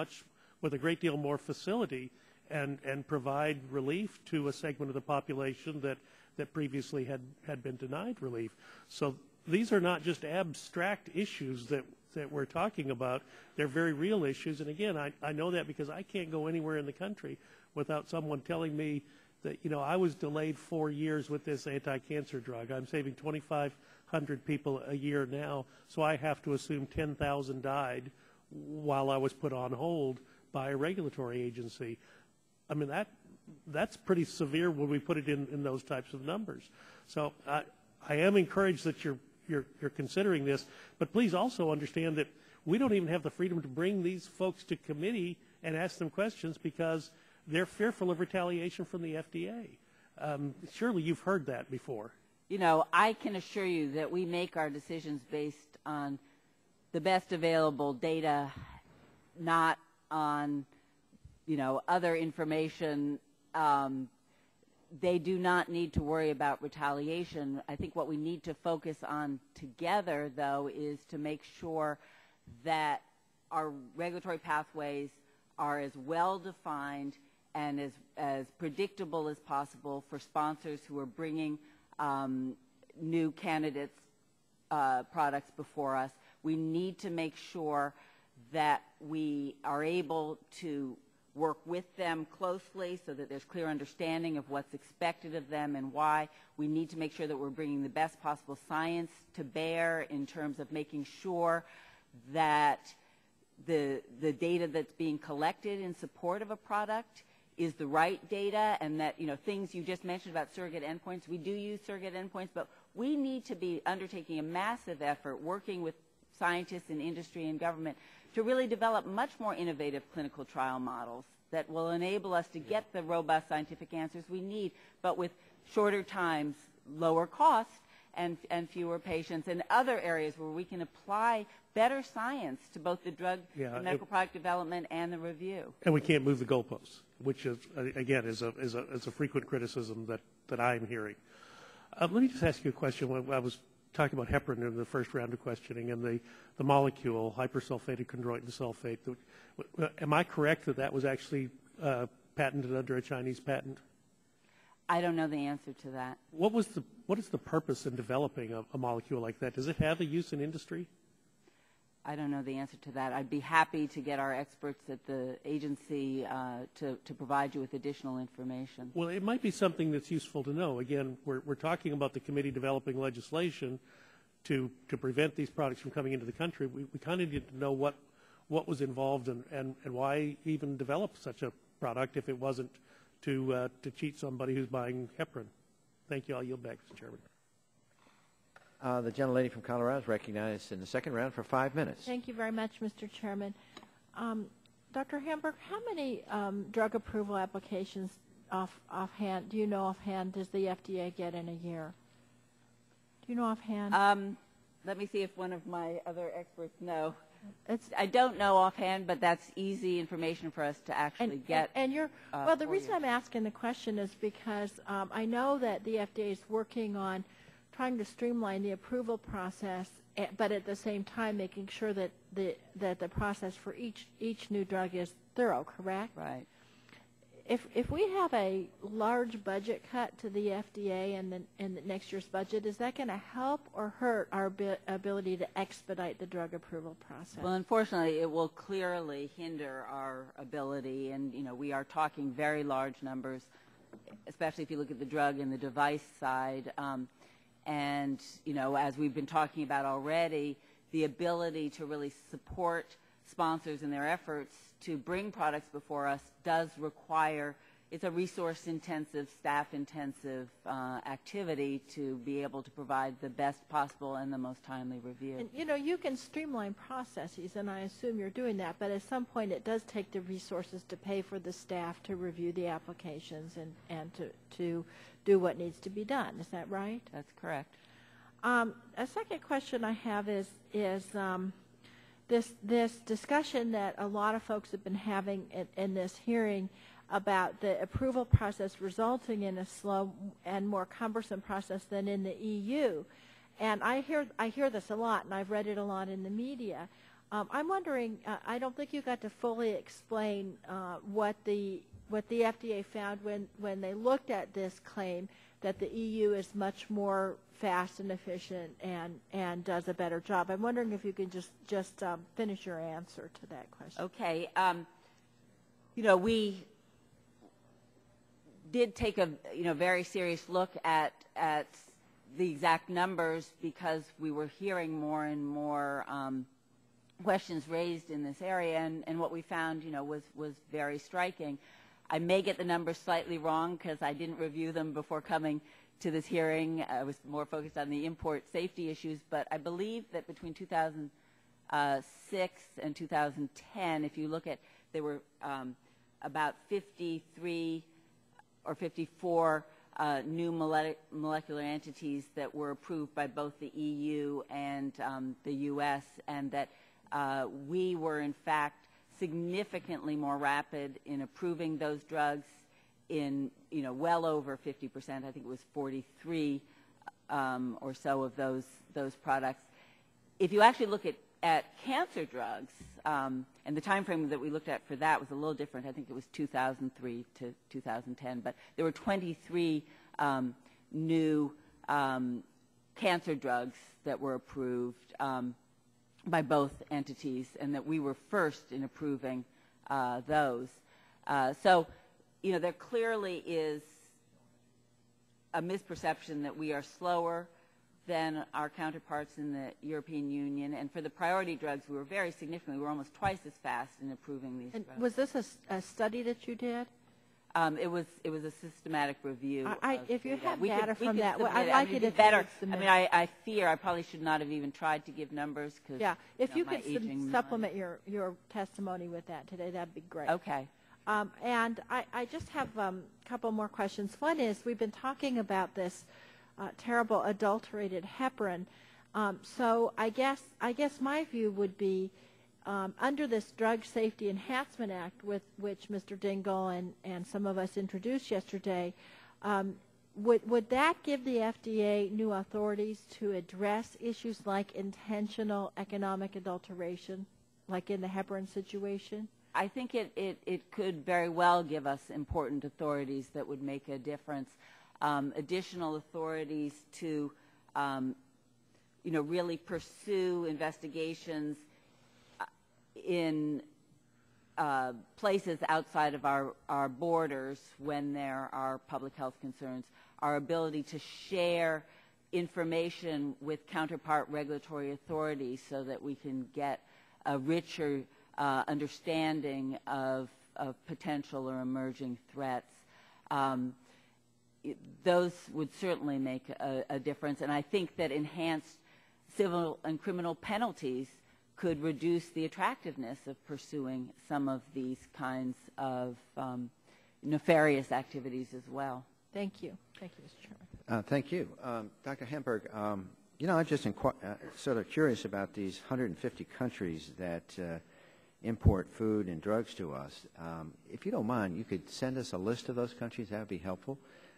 with a great deal more facility and provide relief to a segment of the population that previously had been denied relief. So these are not just abstract issues that we're talking about. They're very real issues. And again, I know that because I can't go anywhere in the country without someone telling me that, I was delayed 4 years with this anti-cancer drug. I'm saving 2,500 people a year now, so I have to assume 10,000 died while I was put on hold by a regulatory agency. I mean, that's pretty severe when we put it in those types of numbers. So I am encouraged that you're considering this, but please also understand that we don't even have the freedom to bring these folks to committee and ask them questions because they're fearful of retaliation from the FDA. Surely you've heard that before. I can assure you that we make our decisions based on the best available data, not on, other information. They do not need to worry about retaliation. I think what we need to focus on together, though, is to make sure that our regulatory pathways are as well defined and as predictable as possible for sponsors who are bringing new candidates products before us. We need to make sure that we are able to work with them closely so that there's clear understanding of what's expected of them and why. We need to make sure that we're bringing the best possible science to bear in terms of making sure that the data that's being collected in support of a product is the right data, and that, things you just mentioned about surrogate endpoints, we do use surrogate endpoints, but we need to be undertaking a massive effort working with scientists in industry and government to really develop much more innovative clinical trial models that will enable us to get the robust scientific answers we need, but with shorter times, lower cost, and fewer patients, and other areas where we can apply better science to both the drug and medical product development and the review. And we can't move the goalposts, which is, again, is a frequent criticism that I'm hearing. Let me just ask you a question. When I was talking about heparin in the first round of questioning and the molecule, hypersulfated chondroitin sulfate, am I correct that was actually patented under a Chinese patent? I don't know the answer to that. What is the purpose in developing a molecule like that? Does it have a use in industry? I don't know the answer to that. I'd be happy to get our experts at the agency to provide you with additional information. Well, it might be something that's useful to know. Again, we're talking about the committee developing legislation to prevent these products from coming into the country. We kind of need to know what was involved and why even develop such a product if it wasn't to cheat somebody who's buying heparin. Thank you. I'll yield back, Mr. Chairman. The gentlelady from Colorado is recognized in the second round for 5 minutes. Thank you very much, Mr. Chairman. Dr. Hamburg, how many drug approval applications offhand, do you know offhand, does the FDA get in a year? Do you know offhand? Let me see if one of my other experts know. I don't know offhand, but that's easy information for us to actually get. Well, the reason I'm asking the question is because I know that the FDA is working on trying to streamline the approval process but at the same time making sure that the process for each new drug is thorough, correct? Right. If we have a large budget cut to the FDA in the next year's budget, is that going to help or hurt our ability to expedite the drug approval process? Well, unfortunately, it will clearly hinder our ability, and we are talking very large numbers, especially if you look at the drug and the device side. And as we've been talking about already, the ability to really support sponsors in their efforts to bring products before us does require, it's a resource-intensive, staff-intensive activity to be able to provide the best possible and the most timely review. And you can streamline processes, and I assume you're doing that, but at some point it does take the resources to pay for the staff to review the applications and to do what needs to be done. Is that right? That's correct. A second question I have is this discussion that a lot of folks have been having in this hearing about the approval process resulting in a slow and more cumbersome process than in the EU. And I hear this a lot, and I've read it a lot in the media. I'm wondering, I don't think you got to fully explain what the FDA found when they looked at this claim that the EU is much more fast and efficient and does a better job. I'm wondering if you could just finish your answer to that question. Okay. We did take a very serious look at the exact numbers because we were hearing more and more questions raised in this area, and what we found was very striking. I may get the numbers slightly wrong because I didn't review them before coming to this hearing. I was more focused on the import safety issues, but I believe that between 2006 and 2010, if you look at, there were about 53 or 54 new molecular entities that were approved by both the EU and the U.S., and that we were, in fact, significantly more rapid in approving those drugs in, well over 50%. I think it was 43 or so of those products. If you actually look at cancer drugs, and the time frame that we looked at for that was a little different. I think it was 2003 to 2010, but there were 23 new cancer drugs that were approved by both entities, and that we were first in approving those. So, there clearly is a misperception that we are slower than our counterparts in the European Union, and for the priority drugs, we were very significantly, we were almost twice as fast in approving these drugs. Was this a study that you did? It was a systematic review. If you have data from that, I'd like it if better. you could submit. I fear I probably should not have even tried to give numbers because if you could supplement your testimony with that today, that'd be great. Okay. And I just have a couple more questions. One is we've been talking about this terrible adulterated heparin. So I guess my view would be under this Drug Safety Enhancement Act, with which Mr. Dingell and some of us introduced yesterday, would that give the FDA new authorities to address issues like intentional economic adulteration, like in the heparin situation? I think it could very well give us important authorities that would make a difference. Additional authorities to, really pursue investigations in places outside of our borders when there are public health concerns. Our ability to share information with counterpart regulatory authorities so that we can get a richer understanding of potential or emerging threats. Those would certainly make a difference, and I think that enhanced civil and criminal penalties could reduce the attractiveness of pursuing some of these kinds of nefarious activities as well. Thank you. Thank you, Mr. Chairman. Thank you. Dr. Hamburg, I'm just sort of curious about these 150 countries that import food and drugs to us. If you don't mind, you could send us a list of those countries. That would be helpful.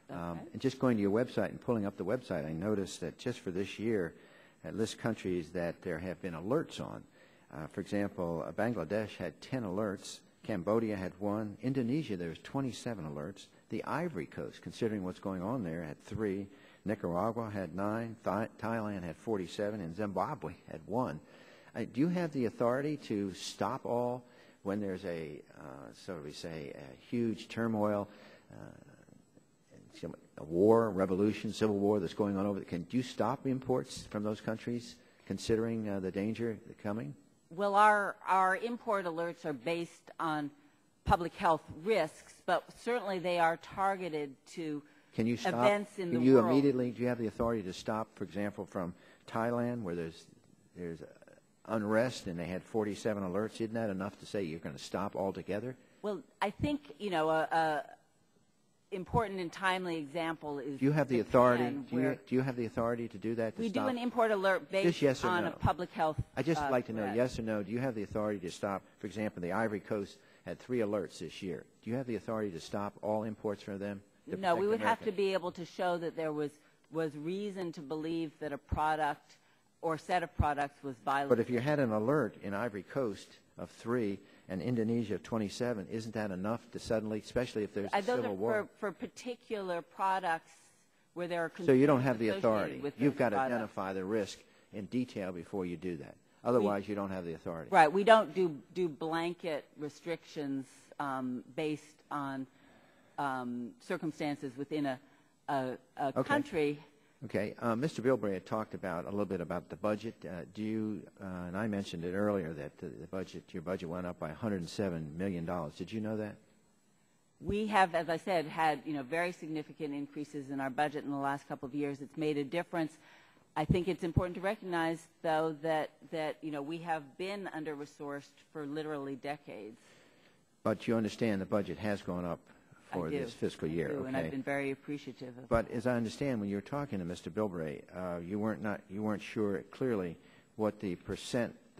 Okay. And just going to your website and pulling up the website, I noticed that just for this year, lists countries that there have been alerts on. For example, Bangladesh had 10 alerts. Cambodia had 1. Indonesia, there was 27 alerts. The Ivory Coast, considering what's going on there, had 3. Nicaragua had 9. Thailand had 47. And Zimbabwe had 1. Do you have the authority to stop all when there's a, so we say, a huge turmoil, a war, revolution, civil war that's going on over there? Can you stop imports from those countries, considering the danger coming? Well, our import alerts are based on public health risks, but certainly they are targeted to events in the world. Can you immediately, do you have the authority to stop, for example, from Thailand, where there's unrest and they had 47 alerts? Isn't that enough to say you're going to stop altogether? Well, I think, important and timely example is do you have the authority? Do you have the authority to do that? We do an import alert based on a public health. I just like to know, yes or no. Do you have the authority to stop? For example, the Ivory Coast had 3 alerts this year. Do you have the authority to stop all imports from them? No, we would have to be able to show that there was reason to believe that a product or set of products was violated. But if you had an alert in Ivory Coast of 3 and Indonesia of 27, isn't that enough to suddenly, especially if there's a civil war? For particular products where there are concerns. So you don't have the authority. With You've got to identify the risk in detail before you do that. Otherwise, you don't have the authority. Right. We don't do blanket restrictions based on circumstances within a country. Okay. Mr. Bilbray had talked a little bit about the budget. Do you, and I mentioned it earlier, that your budget went up by $107 million. Did you know that? We have, as I said, had very significant increases in our budget in the last couple of years. It's made a difference. I think it's important to recognize, though, that we have been under-resourced for literally decades. But you understand the budget has gone up for this fiscal year. I do, okay. And I've been very appreciative of it. But as I understand, when you were talking to Mr. Bilbray, you weren't sure clearly what the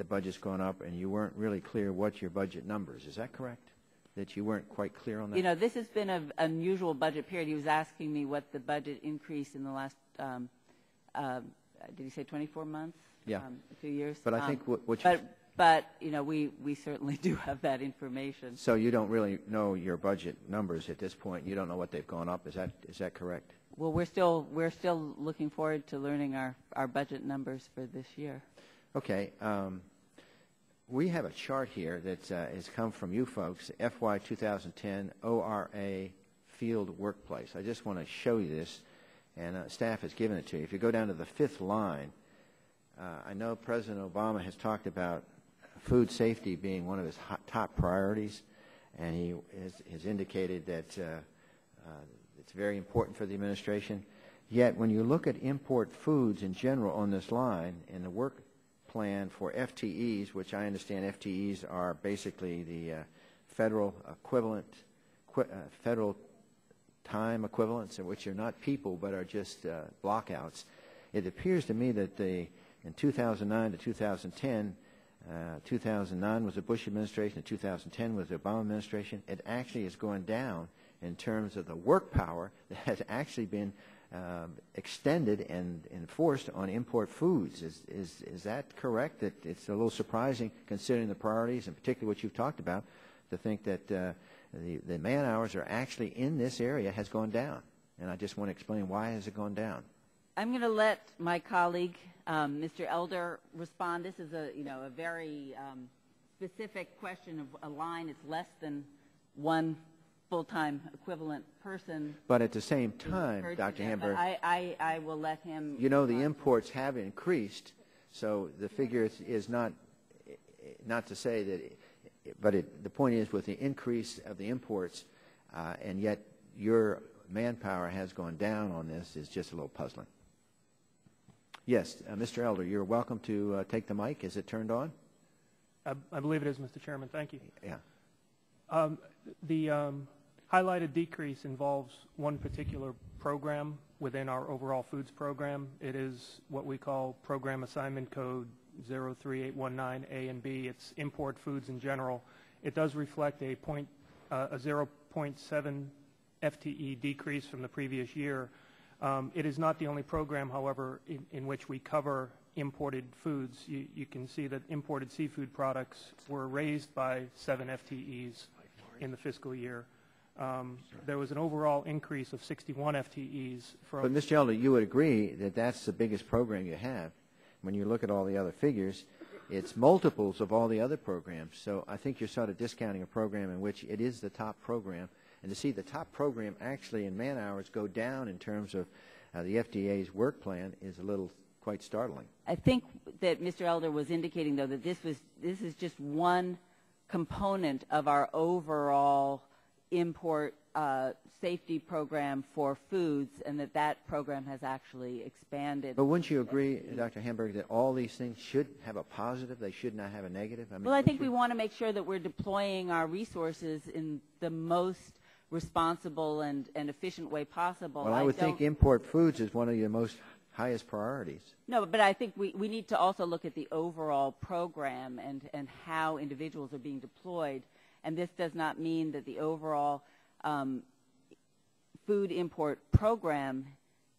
budget's gone up, and you weren't really clear what your budget numbers. Is that correct? That you weren't quite clear on that? This has been an unusual budget period. He was asking me what the budget increase in the last, did he say 24 months? Yeah. A few years. But I think But we certainly do have that information. So you don't really know your budget numbers at this point. You don't know what they've gone up. Is that correct? Well, we're still looking forward to learning our budget numbers for this year. Okay. We have a chart here that has come from you folks, FY 2010 ORA Field Workplace. I just want to show you this, and staff has given it to you. If you go down to the 5th line, I know President Obama has talked about food safety being one of his top priorities, and he has indicated that it's very important for the administration. Yet when you look at import foods in general on this line, in the work plan for FTEs, which I understand FTEs are basically the federal time equivalents, which are not people but are just blockouts, it appears to me that in 2009 to 2010, 2009 was the Bush administration, and 2010 was the Obama administration. It actually is going down in terms of the work power that has actually been extended and enforced on import foods. Is that correct? That it's a little surprising, considering the priorities and particularly what you've talked about, to think that the man hours are actually in this area has gone down. And I just want to explain why has it gone down. I'm going to let my colleague, Mr. Elder, respond. This is a very specific question of a line. It's less than one full-time equivalent person. But at the same time, Dr. Hamburg, I will let him. The imports have increased, so the figure is not to say that, but the point is with the increase of the imports, and yet your manpower has gone down on this is just a little puzzling. Yes, Mr. Elder, you're welcome to take the mic. Is it turned on? I believe it is, Mr. Chairman. Thank you. Yeah. The highlighted decrease involves one particular program within our overall foods program. It is what we call Program Assignment Code 03819A and B. It's import foods in general. It does reflect a 0.7 FTE decrease from the previous year. It is not the only program, however, in which we cover imported foods, you can see that imported seafood products were raised by 7 FTEs in the fiscal year. There was an overall increase of 61 FTEs from... But, Mr. Elder, you would agree that that's the biggest program you have. When you look at all the other figures, it's multiples of all the other programs. So I think you're sort of discounting a program in which it is the top program. And to see the top program actually in man hours go down in terms of the FDA's work plan is a little quite startling. I think that Mr. Elder was indicating, though, that this is just one component of our overall import safety program for foods, and that program has actually expanded. But wouldn't you agree, Dr. Hamburg, that all these things should have a positive? They should not have a negative? I mean, well, I think we want to make sure that we're deploying our resources in the most responsible and efficient way possible. Well, I would think import foods is one of your most highest priorities. No, but I think we need to also look at the overall program and how individuals are being deployed. And this does not mean that the overall food import program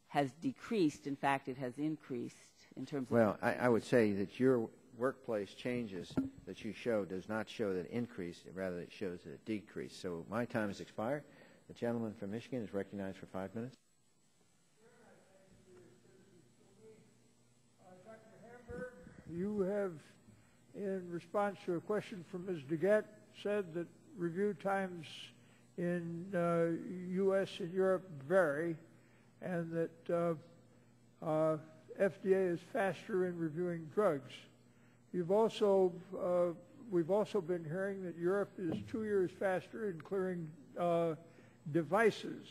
has decreased. In fact, it has increased in terms of... Well, I would say that your workplace changes that you show does not show that it increased, rather it shows that it decreased. So my time has expired. The gentleman from Michigan is recognized for 5 minutes. Dr. Hamburg, you have, in response to a question from Ms. DeGette, said that review times in U.S. and Europe vary, and that FDA is faster in reviewing drugs. You've also, we've also been hearing that Europe is 2 years faster in clearing devices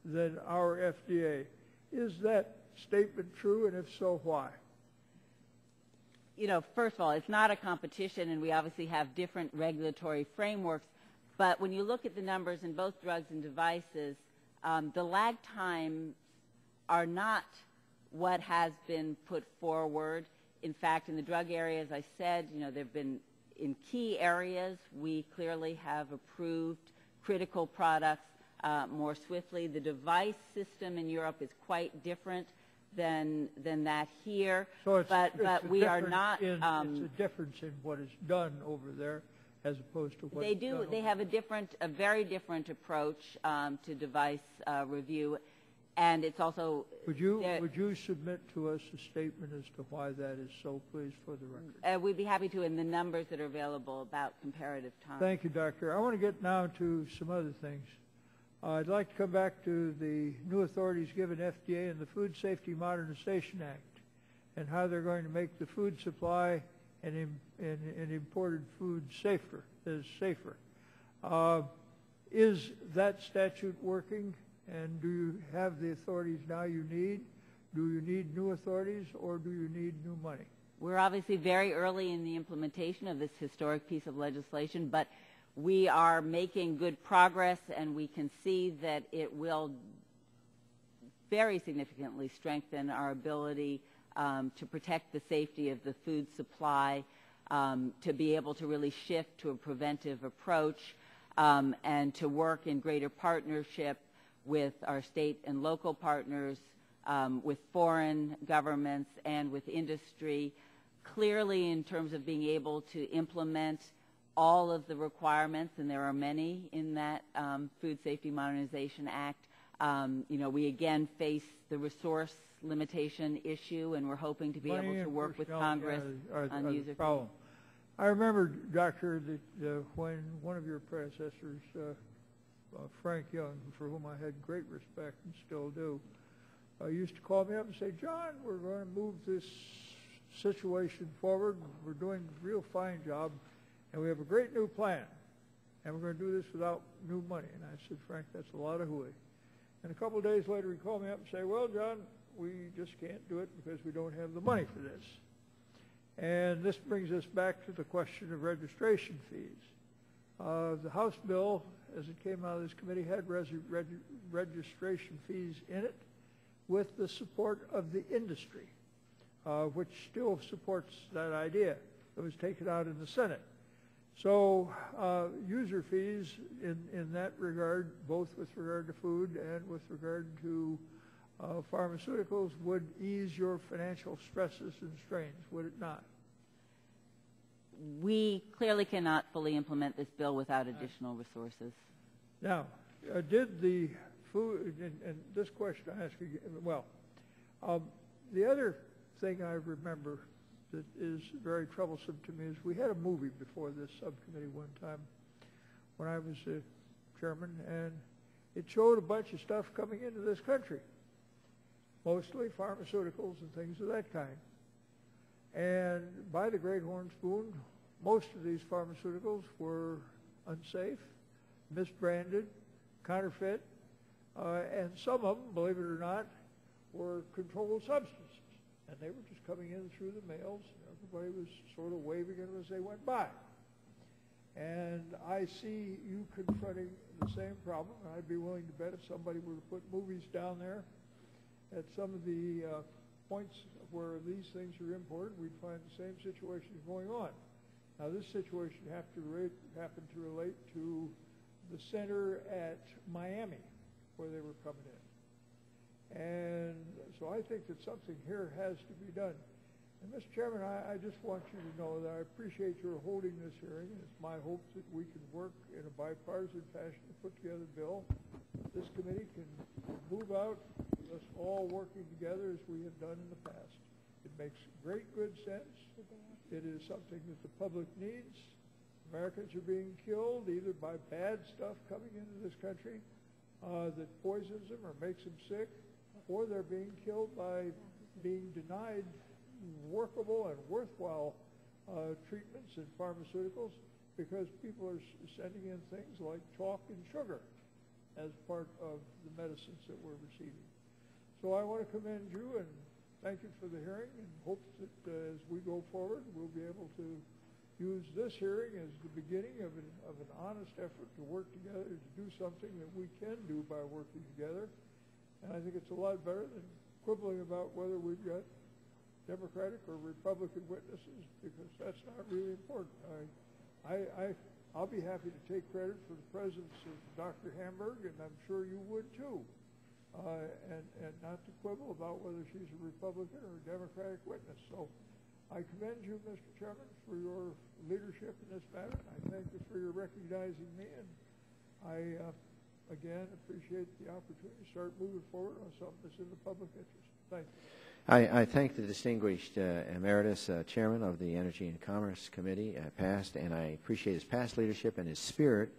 than our FDA. Is that statement true, and if so, why? You know, first of all, it's not a competition, and we obviously have different regulatory frameworks. But when you look at the numbers in both drugs and devices, the lag times are not what has been put forward. In fact, in the drug area, as I said, you know, there have been, in key areas, we clearly have approved critical products more swiftly. The device system in Europe is quite different than that here. So it's, but we are not... it's a difference in what is done over there as opposed to what they do. They have a very different approach to device review, and it's also. Would you submit to us a statement as to why that is so, please, for the record? We'd be happy to, in the numbers that are available about comparative time. Thank you, Doctor. I want to get now to some other things. I'd like to come back to the new authorities given FDA in the Food Safety Modernization Act and how they're going to make the food supply and imported food safer. Is that statute working, and do you have the authorities now you need? Do you need new authorities, or do you need new money? We're obviously very early in the implementation of this historic piece of legislation, but we are making good progress, and we can see that it will very significantly strengthen our ability to protect the safety of the food supply, to be able to really shift to a preventive approach, and to work in greater partnership with our state and local partners, with foreign governments, and with industry, clearly in terms of being able to implement all of the requirements, and there are many in that Food Safety Modernization Act. You know, we again face the resource limitation issue, and we're hoping to be able to work with Congress on user problem. I remember, Doctor, that when one of your predecessors, Frank Young, for whom I had great respect and still do, used to call me up and say, "John, we're going to move this situation forward. We're doing a real fine job, and we have a great new plan, and we're going to do this without new money." And I said, "Frank, that's a lot of hooey." And a couple of days later, he called me up and said, "Well, John, we just can't do it because we don't have the money for this." And this brings us back to the question of registration fees. The House bill, as it came out of this committee, had registration fees in it with the support of the industry, which still supports that idea. It was taken out in the Senate. So user fees in that regard, both with regard to food and with regard to pharmaceuticals would ease your financial stresses and strains, would it not? We clearly cannot fully implement this bill without additional resources. Now, did the food, and this question I ask again, well, the other thing I remember that is very troublesome to me is we had a movie before this subcommittee one time when I was chairman, and it showed a bunch of stuff coming into this country, mostly pharmaceuticals and things of that kind. And by the Great Horn Spoon, most of these pharmaceuticals were unsafe, misbranded, counterfeit, and some of them, believe it or not, were controlled substances. And they were just coming in through the mails, and everybody was sort of waving at them as they went by. And I see you confronting the same problem, and I'd be willing to bet if somebody were to put movies down there at some of the points where these things are imported, we'd find the same situation going on. Now, this situation happened to relate to the center at Miami, where they were coming in. And so I think that something here has to be done. And, Mr. Chairman, I just want you to know that I appreciate your holding this hearing, and it's my hope that we can work in a bipartisan fashion to put together a bill. This committee can move out, with us all working together as we have done in the past. It makes great good sense. It is something that the public needs. Americans are being killed either by bad stuff coming into this country that poisons them or makes them sick, or they're being killed by being denied workable and worthwhile treatments and pharmaceuticals because people are sending in things like chalk and sugar as part of the medicines that we're receiving. So I want to commend you and thank you for the hearing, and hope that as we go forward, we'll be able to use this hearing as the beginning of an honest effort to work together to do something that we can do by working together. And I think it's a lot better than quibbling about whether we've got Democratic or Republican witnesses, because that's not really important. I'll be happy to take credit for the presence of Dr. Hamburg, and I'm sure you would too. And not to quibble about whether she's a Republican or a Democratic witness. So I commend you, Mr. Chairman, for your leadership in this matter. I thank you for your recognizing me, and I, again, appreciate the opportunity to start moving forward on something that's in the public interest. Thank you. I thank the distinguished emeritus chairman of the Energy and Commerce Committee, past, and I appreciate his past leadership and his spirit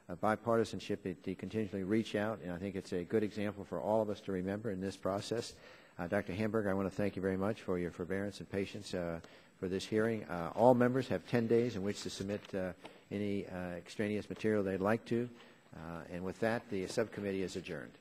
of bipartisanship that he continually reach out, and I think it's a good example for all of us to remember in this process. Dr. Hamburg, I want to thank you very much for your forbearance and patience for this hearing. All members have 10 days in which to submit any extraneous material they'd like to, and with that, the subcommittee is adjourned.